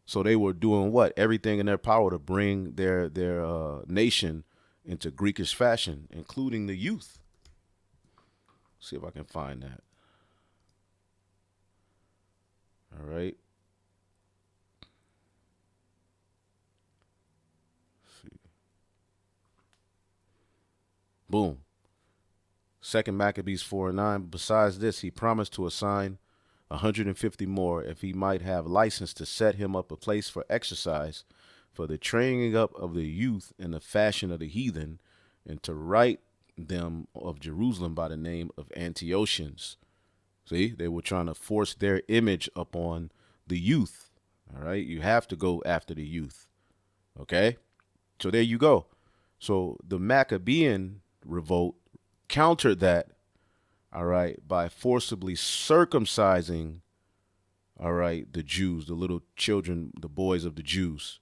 So they were doing what? Everything in their power to bring their nation into Greekish fashion, including the youth. See if I can find that. All right. Boom. 2 Maccabees 4:9. Besides this, he promised to assign 150 more if he might have license to set him up a place for exercise, for the training up of the youth in the fashion of the heathen, and to write them of Jerusalem by the name of Antiochians. See, they were trying to force their image upon the youth. All right. You have to go after the youth. Okay. So there you go. So the Maccabean revolt countered that, all right, by forcibly circumcising, all right, the Jews, the little children, the boys of the Jews.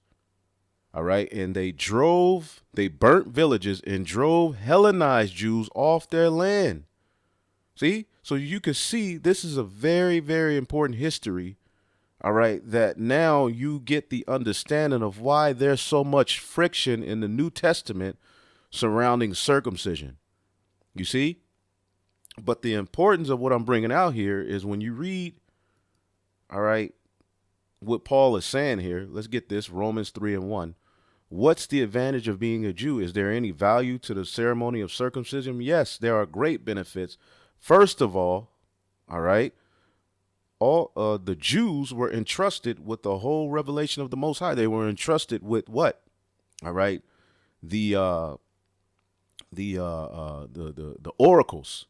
All right. And they burnt villages and drove Hellenized Jews off their land. See? So you can see this is a very, very important history. All right. That now you get the understanding of why there's so much friction in the New Testament surrounding circumcision. You see? But the importance of what I'm bringing out here is when you read, all right, what Paul is saying here. Let's get this. Romans 3:1. What's the advantage of being a Jew? Is there any value to the ceremony of circumcision? Yes, there are great benefits. First of all right, all the Jews were entrusted with the whole revelation of the Most High. They were entrusted with what? All right, the oracles.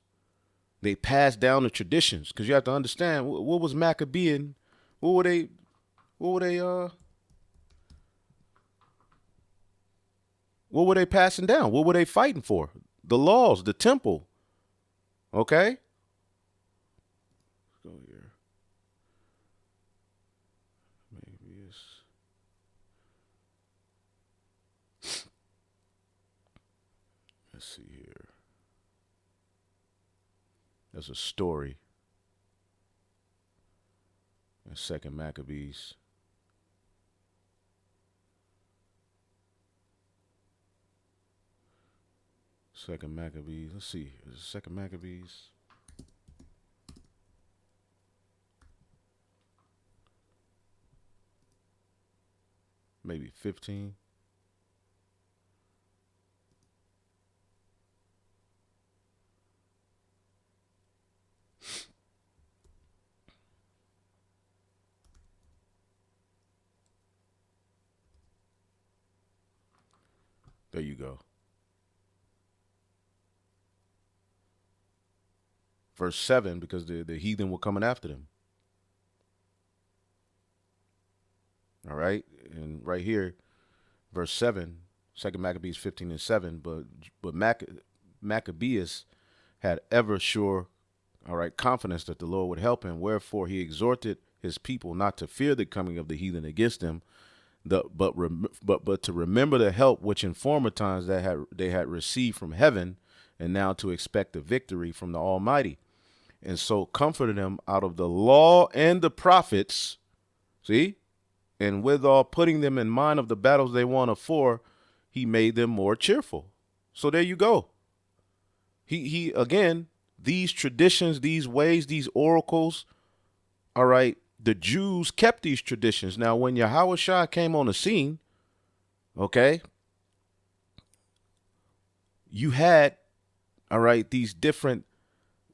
They passed down the traditions, because you have to understand what was Maccabean. What were they? What were they passing down? What were they fighting for? The laws, the temple. Okay? Let's go here. Maybe it's... Let's see here. There's a story in 2 Maccabees. Second Maccabees. Let's see. Is it Second Maccabees? Maybe 15. There you go. Verse 7, because the heathen were coming after them. All right. And right here, verse 7, 2 Maccabees 15:7. But Maccabeus had ever sure, all right, confidence that the Lord would help him. Wherefore he exhorted his people not to fear the coming of the heathen against them, but to remember the help which in former times they had received from heaven, and now to expect the victory from the Almighty. And so comforted them out of the law and the prophets, see, and withal putting them in mind of the battles they won afore, he made them more cheerful. So there you go. He again, these traditions, these ways, these oracles, all right, the Jews kept these traditions. Now, when Yahushua came on the scene, okay, you had, all right, these different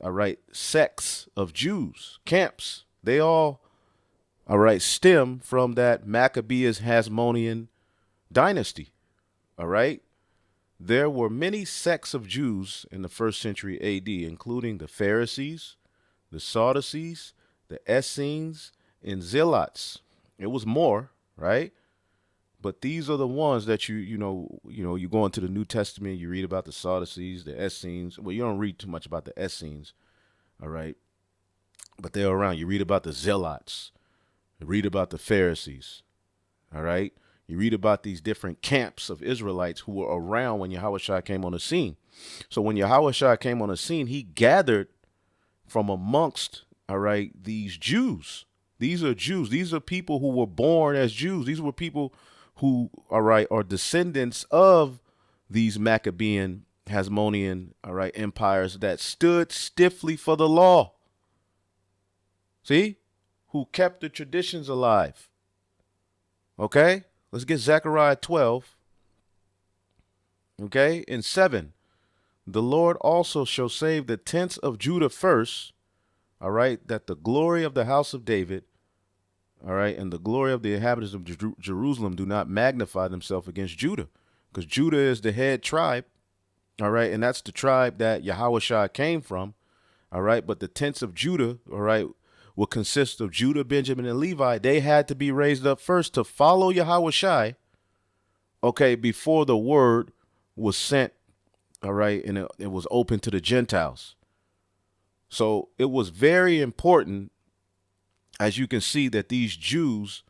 all right, sects of Jews, camps. They all right, stem from that Maccabees Hasmonean dynasty. All right. There were many sects of Jews in the first century AD, including the Pharisees, the Sadducees, the Essenes, and Zealots. It was more, right? But these are the ones that you go into the New Testament, you read about the Sadducees, the Essenes. Well, you don't read too much about the Essenes, all right? But they're around. You read about the Zealots. You read about the Pharisees, all right? You read about these different camps of Israelites who were around when Yahushua came on the scene. So when Yahushua came on the scene, he gathered from amongst, all right, these Jews. These are Jews. These are people who were born as Jews. These were people who, all right, are descendants of these Maccabean, Hasmonean, all right, empires that stood stiffly for the law. See? Who kept the traditions alive. Okay? Let's get Zechariah 12. Okay? In 7. The Lord also shall save the tents of Judah first. All right? That the glory of the house of David, all right, and the glory of the inhabitants of Jerusalem do not magnify themselves against Judah. Because Judah is the head tribe. All right? And that's the tribe that Yahushua came from. All right? But the tents of Judah, all right, will consist of Judah, Benjamin, and Levi. They had to be raised up first to follow Yahushua, okay, before the word was sent, all right, and it was open to the Gentiles. So it was very important, as you can see, that these Jews,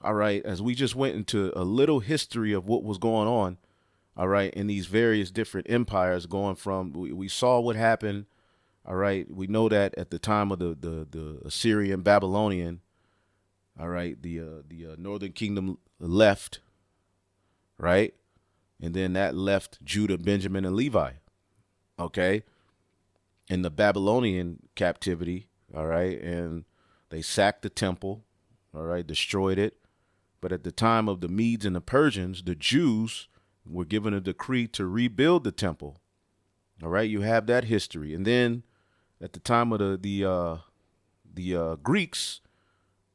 all right, as we just went into a little history of what was going on, all right, in these various different empires going from, we saw what happened. All right, we know that at the time of the Assyrian, Babylonian, all right, the northern kingdom left, right, and then that left Judah, Benjamin, and Levi, okay, in the Babylonian captivity, all right, and they sacked the temple, all right, destroyed it, but at the time of the Medes and the Persians, the Jews were given a decree to rebuild the temple, all right, you have that history, and then at the time of the Greeks,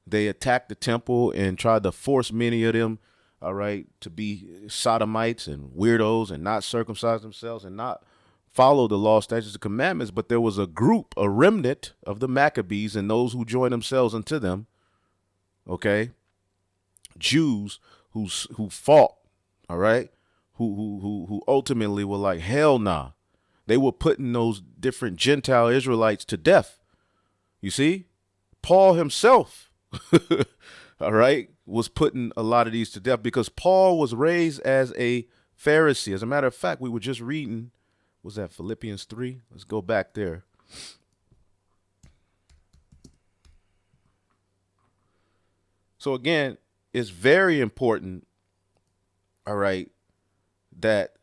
they attacked the temple and tried to force many of them, all right, to be sodomites and weirdos and not circumcise themselves and not follow the law, statutes, and commandments. But there was a group, a remnant of the Maccabees and those who joined themselves unto them, okay, Jews who fought, all right, who ultimately were like, hell nah. They were putting those different Gentile Israelites to death. You see, Paul himself, all right, was putting a lot of these to death because Paul was raised as a Pharisee. As a matter of fact, we were just reading, was that Philippians 3? Let's go back there. So again, it's very important, all right, that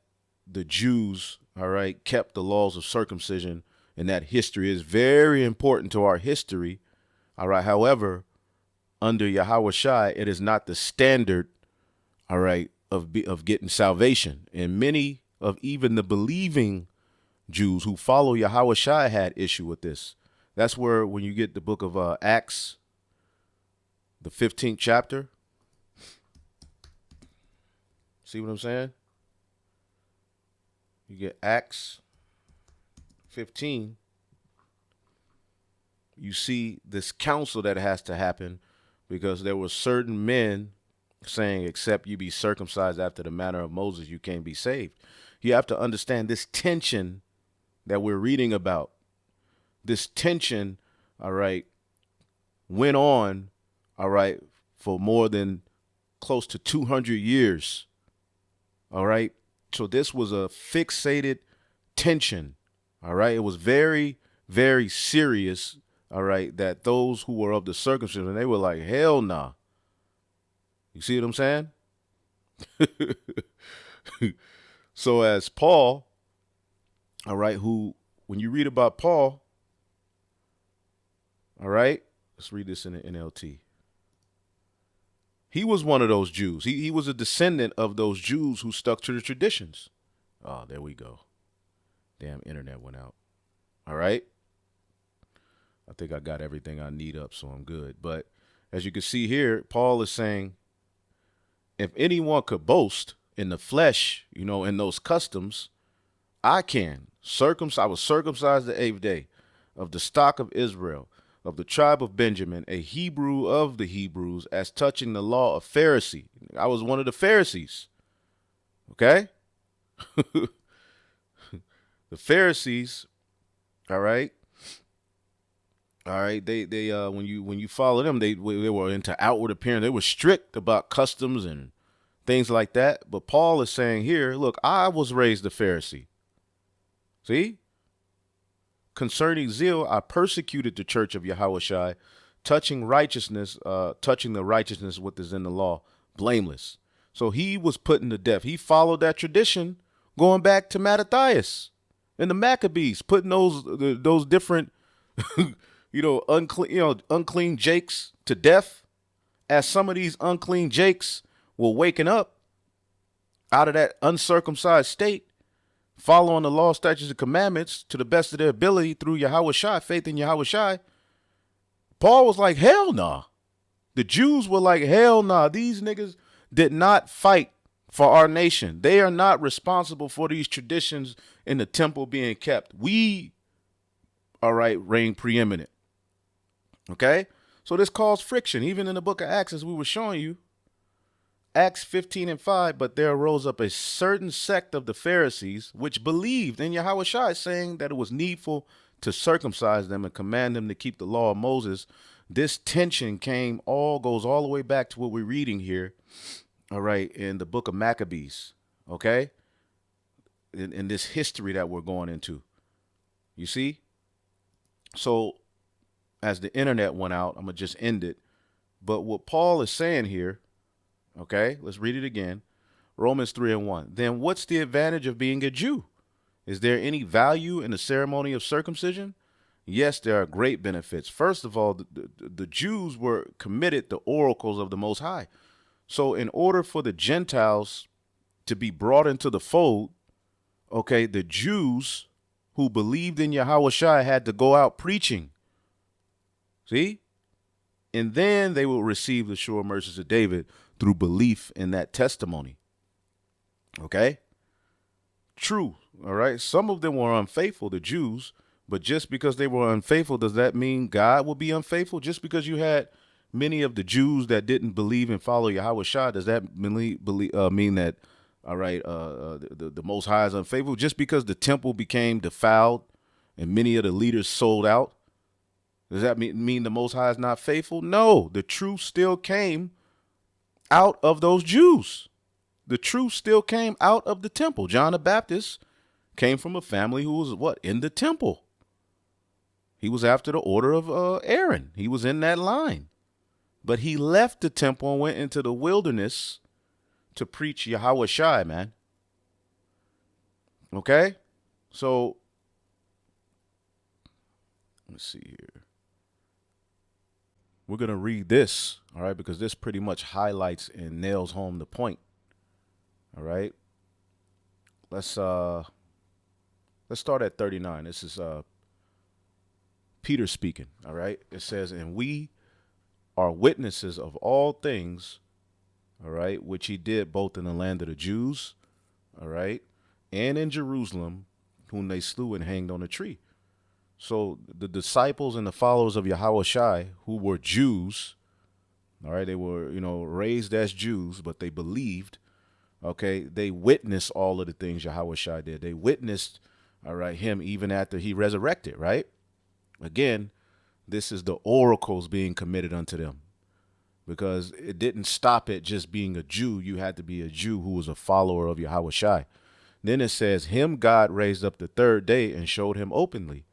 the Jews, all right, kept the laws of circumcision, and that history is very important to our history. All right. However, under Yahushua, it is not the standard, all right, of getting salvation. And many of even the believing Jews who follow Yahushua had issue with this. That's where when you get the book of Acts, the 15th chapter, see what I'm saying? You get Acts 15. You see this council that has to happen because there were certain men saying, except you be circumcised after the manner of Moses, you can't be saved. You have to understand this tension that we're reading about. This tension, all right, went on, all right, for more than close to 200 years. All right. So this was a fixated tension, all right? It was very, very serious, all right, that those who were of the circumcision, they were like, hell nah. You see what I'm saying? So as Paul, all right, who, when you read about Paul, all right, let's read this in the NLT. He was one of those Jews. He was a descendant of those Jews who stuck to the traditions. Oh, there we go. Damn, internet went out. All right. I think I got everything I need up, so I'm good. But as you can see here, Paul is saying, if anyone could boast in the flesh, in those customs, I can. I was circumcised the eighth day, of the stock of Israel, of the tribe of Benjamin, a Hebrew of the Hebrews, as touching the law of Pharisee. I was one of the Pharisees. Okay? The Pharisees, all right? All right, they when you follow them, they were into outward appearance. They were strict about customs and things like that. But Paul is saying here, look, I was raised a Pharisee. See? Concerning zeal, I persecuted the church of Yahushua, touching the righteousness which is in the law, blameless. So he was put to death. He followed that tradition, going back to Mattathias and the Maccabees, putting those different, unclean jakes to death. As some of these unclean jakes were waking up out of that uncircumcised state, following the law, statutes, and commandments to the best of their ability through Yahushua, faith in Yahushua, Paul was like, hell nah. The Jews were like, hell nah. These niggas did not fight for our nation. They are not responsible for these traditions in the temple being kept. We, all right, reign preeminent. Okay? So this caused friction. Even in the book of Acts, as we were showing you, Acts 15:5, but there arose up a certain sect of the Pharisees which believed in Yahushua, saying that it was needful to circumcise them and command them to keep the law of Moses. This tension goes all the way back to what we're reading here, all right, in the book of Maccabees, okay? In this history that we're going into. You see? So as the internet went out, I'm going to just end it. But what Paul is saying here, okay, let's read it again. Romans 3:1. Then what's the advantage of being a Jew? Is there any value in the ceremony of circumcision? Yes, there are great benefits. First of all, the Jews were committed the oracles of the Most High. So in order for the Gentiles to be brought into the fold, okay, the Jews who believed in Yahushua had to go out preaching. See? And then they will receive the sure mercies of David through belief in that testimony. Okay? True. All right. Some of them were unfaithful, the Jews, but just because they were unfaithful, does that mean God will be unfaithful? Just because you had many of the Jews that didn't believe and follow Yahushua, does that mean that, all right, the Most High is unfaithful? Just because the temple became defiled and many of the leaders sold out, does that mean the Most High is not faithful? No, the truth still came out of those Jews. The truth still came out of the temple. John the Baptist came from a family who was in the temple. He was after the order of Aaron. He was in that line. But he left the temple and went into the wilderness to preach Yahushua, man. Okay? So, let's see here. We're going to read this, all right, because this pretty much highlights and nails home the point. All right. Let's start at 39. This is Peter speaking, all right? It says, "And we are witnesses of all things, all right, which he did both in the land of the Jews, all right, and in Jerusalem, whom they slew and hanged on a tree." So the disciples and the followers of Yahushua, who were Jews, all right, they were, raised as Jews, but they believed, okay, they witnessed all of the things Yahushua did. They witnessed, all right, him even after he resurrected, right? Again, this is the oracles being committed unto them, because it didn't stop at just being a Jew. You had to be a Jew who was a follower of Yahushua. Then it says, him God raised up the third day and showed him openly,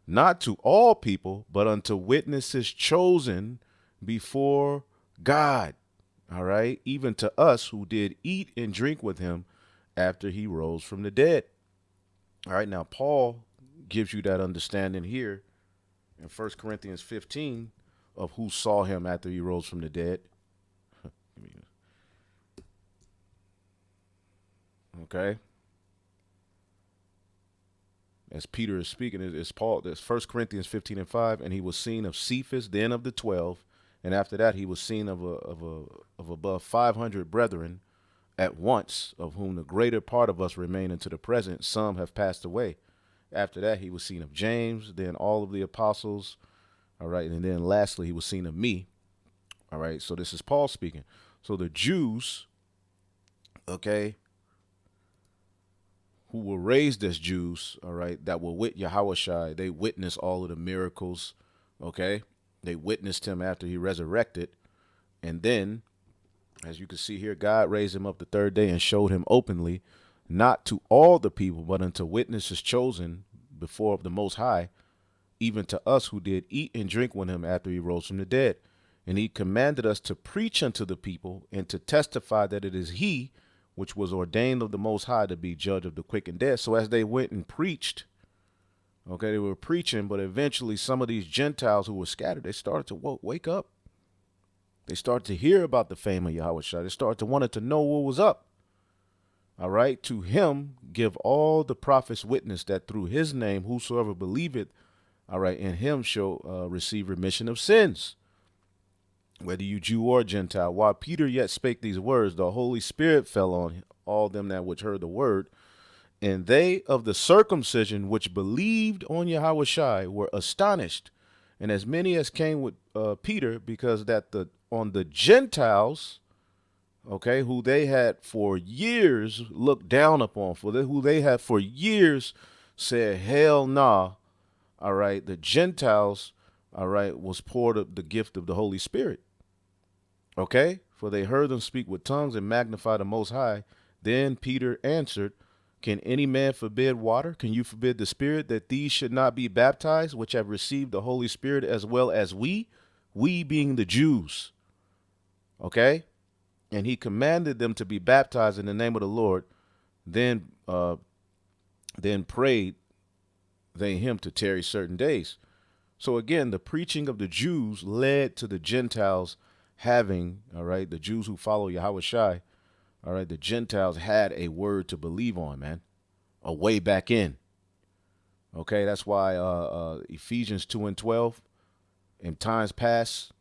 not to all people, but unto witnesses chosen before God. All right. Even to us who did eat and drink with him after he rose from the dead. All right. Now, Paul gives you that understanding here in 1 Corinthians 15 of who saw him after he rose from the dead. Okay. as Peter is speaking, it's Paul. There's 1 Corinthians 15:5, and he was seen of Cephas, then of the 12, and after that he was seen of above 500 brethren at once, of whom the greater part of us remain unto the present. Some have passed away. After that he was seen of James, then all of the apostles. All right, and then lastly he was seen of me. All right, so this is Paul speaking. So the Jews, okay, who were raised as Jews, all right, that were with Yahushua, they witnessed all of the miracles, okay? They witnessed him after he resurrected. And then, as you can see here, God raised him up the third day and showed him openly, not to all the people, but unto witnesses chosen before of the Most High, even to us who did eat and drink with him after he rose from the dead. And he commanded us to preach unto the people and to testify that it is he which was ordained of the Most High to be judge of the quick and dead. So as they went and preached, okay, they were preaching, but eventually some of these Gentiles who were scattered, they started to wake up. They started to hear about the fame of Yahushua. They started to wanted to know what was up. All right, to him give all the prophets witness that through his name whosoever believeth, all right, in him shall receive remission of sins, whether you Jew or Gentile. While Peter yet spake these words, the Holy Spirit fell on all them that which heard the word, and they of the circumcision which believed on Yahushua were astonished, and as many as came with Peter, because that on the Gentiles, okay, who they had for years looked down upon, who they had for years said, hell nah, all right, the Gentiles, all right, was poured up the gift of the Holy Spirit. Okay, for they heard them speak with tongues and magnify the Most High. Then Peter answered, can any man forbid water? Can you forbid the Spirit, that these should not be baptized, which have received the Holy Spirit as well as we being the Jews? Okay, and he commanded them to be baptized in the name of the Lord. Then prayed they him to tarry certain days. So again, the preaching of the Jews led to the Gentiles having, all right, the Jews who follow Yahushua, all right, the Gentiles had a word to believe on, man, a way back in. Okay, that's why Ephesians 2:12, in times past,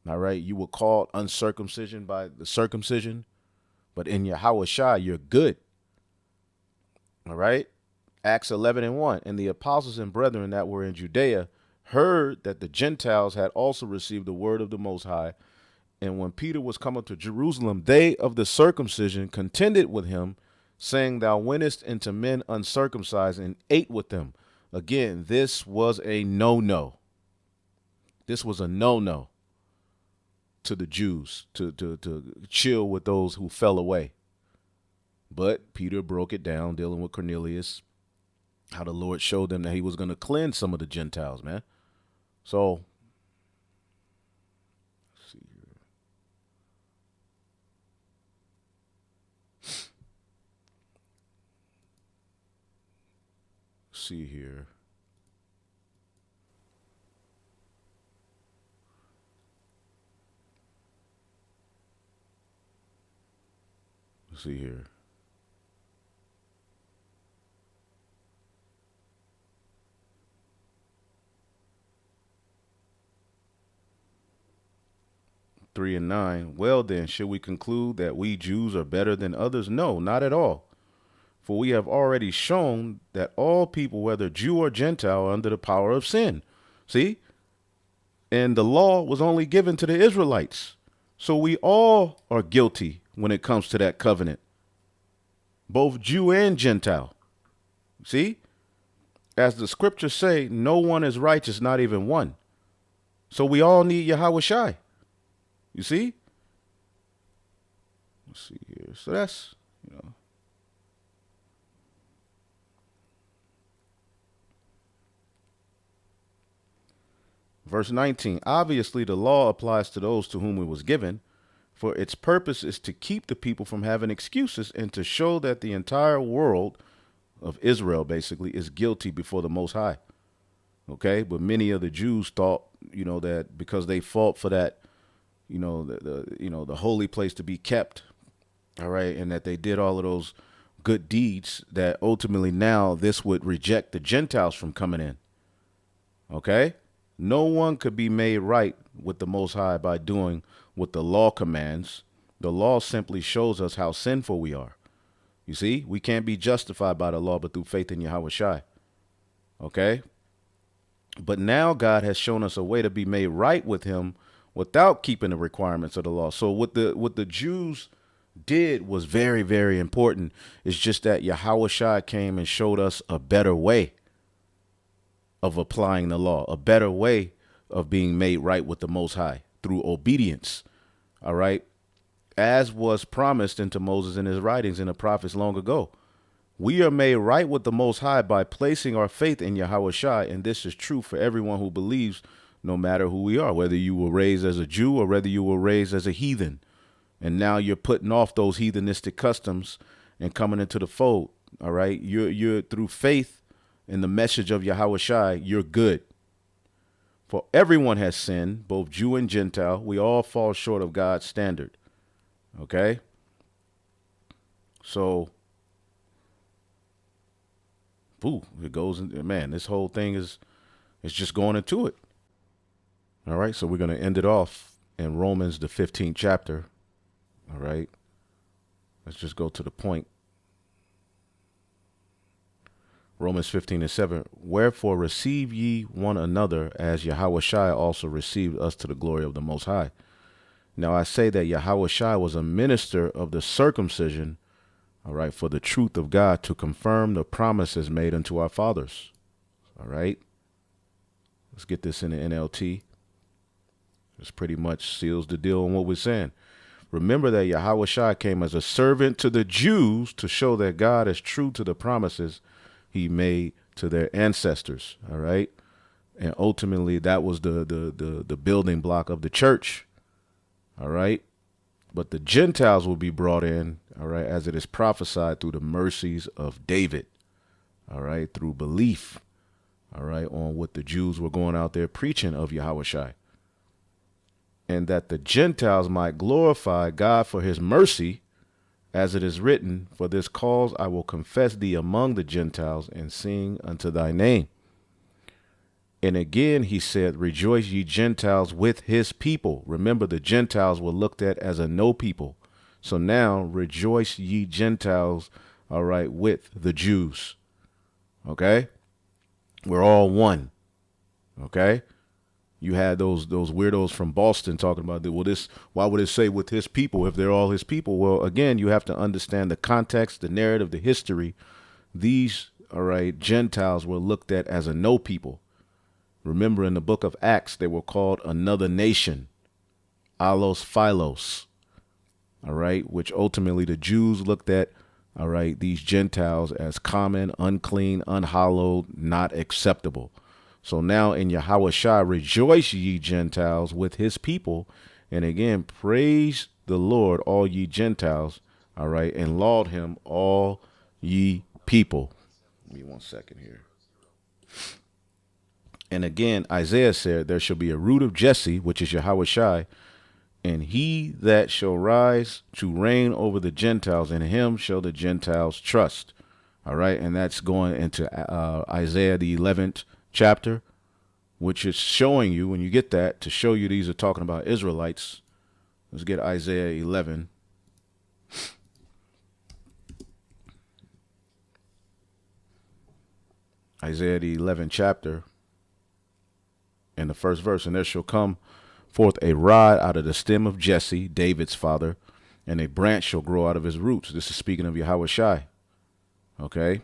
all right, you were called uncircumcision by the circumcision, but in Yahushua you're good. All right, Acts 11:1, and the apostles and brethren that were in Judea heard that the Gentiles had also received the word of the Most High. And when Peter was coming to Jerusalem, they of the circumcision contended with him, saying, thou wentest into men uncircumcised and ate with them. Again, this was a no-no. This was a no-no to the Jews, to chill with those who fell away. But Peter broke it down, dealing with Cornelius, how the Lord showed them that he was going to cleanse some of the Gentiles, man. So, let's see here. See here. Let's see here. Three and 9. Well then, should we conclude that we Jews are better than others? No, not at all. For we have already shown that all people, whether Jew or Gentile, are under the power of sin. See? And the law was only given to the Israelites. So we all are guilty when it comes to that covenant. Both Jew and Gentile. See? As the scriptures say, no one is righteous, not even one. So we all need Yahushua. You see? Let's see here. So that's, you know. Verse 19, obviously the law applies to those to whom it was given, for its purpose is to keep the people from having excuses and to show that the entire world of Israel basically is guilty before the Most High. Okay, but many of the Jews thought, you know, that because they fought for that, you know, the holy place to be kept, all right, and that they did all of those good deeds, that ultimately now this would reject the Gentiles from coming in. Okay? No one could be made right with the Most High by doing what the law commands. The law simply shows us how sinful we are. You see, we can't be justified by the law, but through faith in Yahweh Shai. Okay? But now God has shown us a way to be made right with him without keeping the requirements of the law. So what the Jews did was very, very important. It's just that Yahweh Shai came and showed us a better way of applying the law, a better way of being made right with the Most High through obedience. All right. As was promised into Moses in his writings and the prophets long ago. We are made right with the Most High by placing our faith in Yahweh Shai, and this is true for everyone who believes, no matter who we are, whether you were raised as a Jew or whether you were raised as a heathen. And now you're putting off those heathenistic customs and coming into the fold. All right. You're through faith in the message of Yahweh Shai, you're good. For everyone has sinned, both Jew and Gentile. We all fall short of God's standard. Okay. So, it goes in, man, this whole thing is just going into it. All right. So we're going to end it off in Romans, the 15th chapter. All right. Let's just go to the point. Romans 15:7. Wherefore receive ye one another as Yahweh Shai also received us to the glory of the Most High. Now I say that Yahweh Shai was a minister of the circumcision, all right, for the truth of God, to confirm the promises made unto our fathers. All right. Let's get this in the NLT. This pretty much seals the deal on what we're saying. Remember that Yahweh Shai came as a servant to the Jews to show that God is true to the promises he made to their ancestors. All right. And ultimately that was the building block of the church. All right. But the Gentiles will be brought in, all right, as it is prophesied through the mercies of David. All right. Through belief. All right. On what the Jews were going out there preaching of Yahweh Shai. And that the Gentiles might glorify God for his mercy, as it is written, for this cause I will confess thee among the Gentiles and sing unto thy name. And again, he said, rejoice ye Gentiles with his people. Remember, the Gentiles were looked at as a no people. So now rejoice ye Gentiles, all right, with the Jews. Okay. We're all one. Okay. You had those weirdos from Boston talking about, well, why would it say with his people if they're all his people? Well, again, you have to understand the context, the narrative, the history. These, all right, Gentiles were looked at as a no people. Remember, in the book of Acts, they were called another nation, allos philos, all right, which ultimately the Jews looked at, all right, these Gentiles as common, unclean, unhallowed, not acceptable. So now in Yahweh Shai, rejoice ye Gentiles with his people. And again, praise the Lord, all ye Gentiles. All right. And laud him, all ye people. Give me 1 second here. And again, Isaiah said, there shall be a root of Jesse, which is Yahweh Shai, and he that shall rise to reign over the Gentiles, in him shall the Gentiles trust. All right. And that's going into Isaiah, the 11th chapter, which is showing you, when you get that, to show you these are talking about Israelites. Let's get Isaiah 11. Isaiah the 11th chapter, and the first verse. And there shall come forth a rod out of the stem of Jesse, David's father, and a branch shall grow out of his roots. This is speaking of Yahweh Shai. Okay.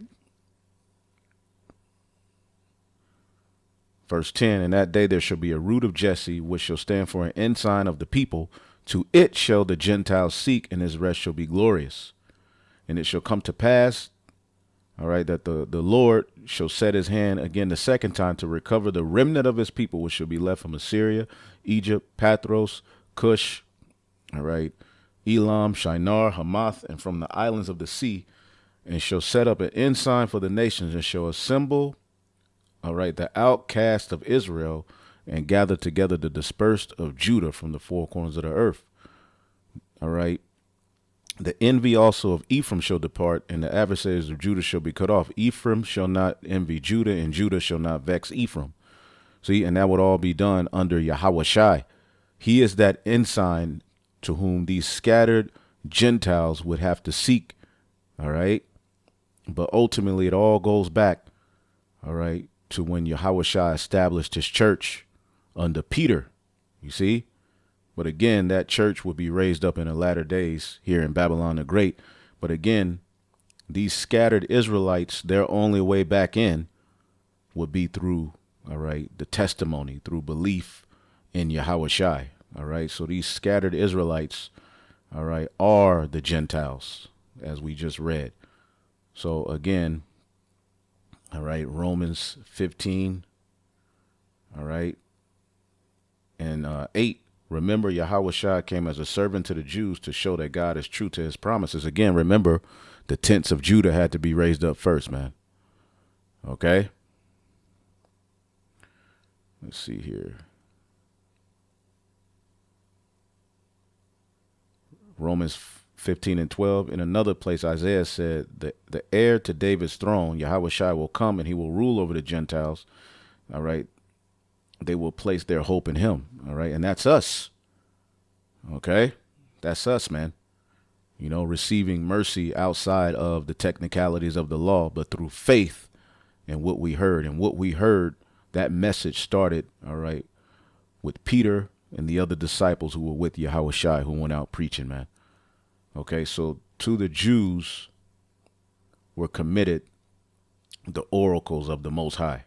Verse 10, in that day there shall be a root of Jesse, which shall stand for an ensign of the people. To it shall the Gentiles seek, and his rest shall be glorious. And it shall come to pass, all right, that the Lord shall set his hand again the second time to recover the remnant of his people, which shall be left from Assyria, Egypt, Pathros, Cush, all right, Elam, Shinar, Hamath, and from the islands of the sea, and shall set up an ensign for the nations, and shall assemble, all right, the outcast of Israel, and gather together the dispersed of Judah from the four corners of the earth. All right. The envy also of Ephraim shall depart, and the adversaries of Judah shall be cut off. Ephraim shall not envy Judah, and Judah shall not vex Ephraim. See, and that would all be done under Yahweh Shai. He is that ensign to whom these scattered Gentiles would have to seek. All right. But ultimately, it all goes back, all right, to when Yahweh Shai established his church under Peter. You see? But again, that church would be raised up in the latter days here in Babylon the Great. But again, these scattered Israelites, their only way back in would be through, all right, the testimony, through belief in Yahweh Shai. All right. So these scattered Israelites, all right, are the Gentiles, as we just read. So again, all right, Romans 15, all right, and 8. Remember, Yahweh Shai came as a servant to the Jews to show that God is true to his promises. Again, remember, the tents of Judah had to be raised up first, man. Okay? Let's see here. Romans 15 and 12. In another place, Isaiah said that the heir to David's throne, Yahweh Shai, will come and he will rule over the Gentiles. All right? They will place their hope in him. All right. And that's us. Okay. That's us, man. You know, receiving mercy outside of the technicalities of the law, but through faith in what we heard. And what we heard, that message started, all right, with Peter and the other disciples who were with Yahweh Shai, who went out preaching, man. Okay. So to the Jews were committed the oracles of the Most High.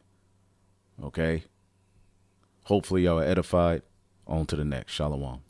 Okay. Hopefully y'all are edified. On to the next. Shalom.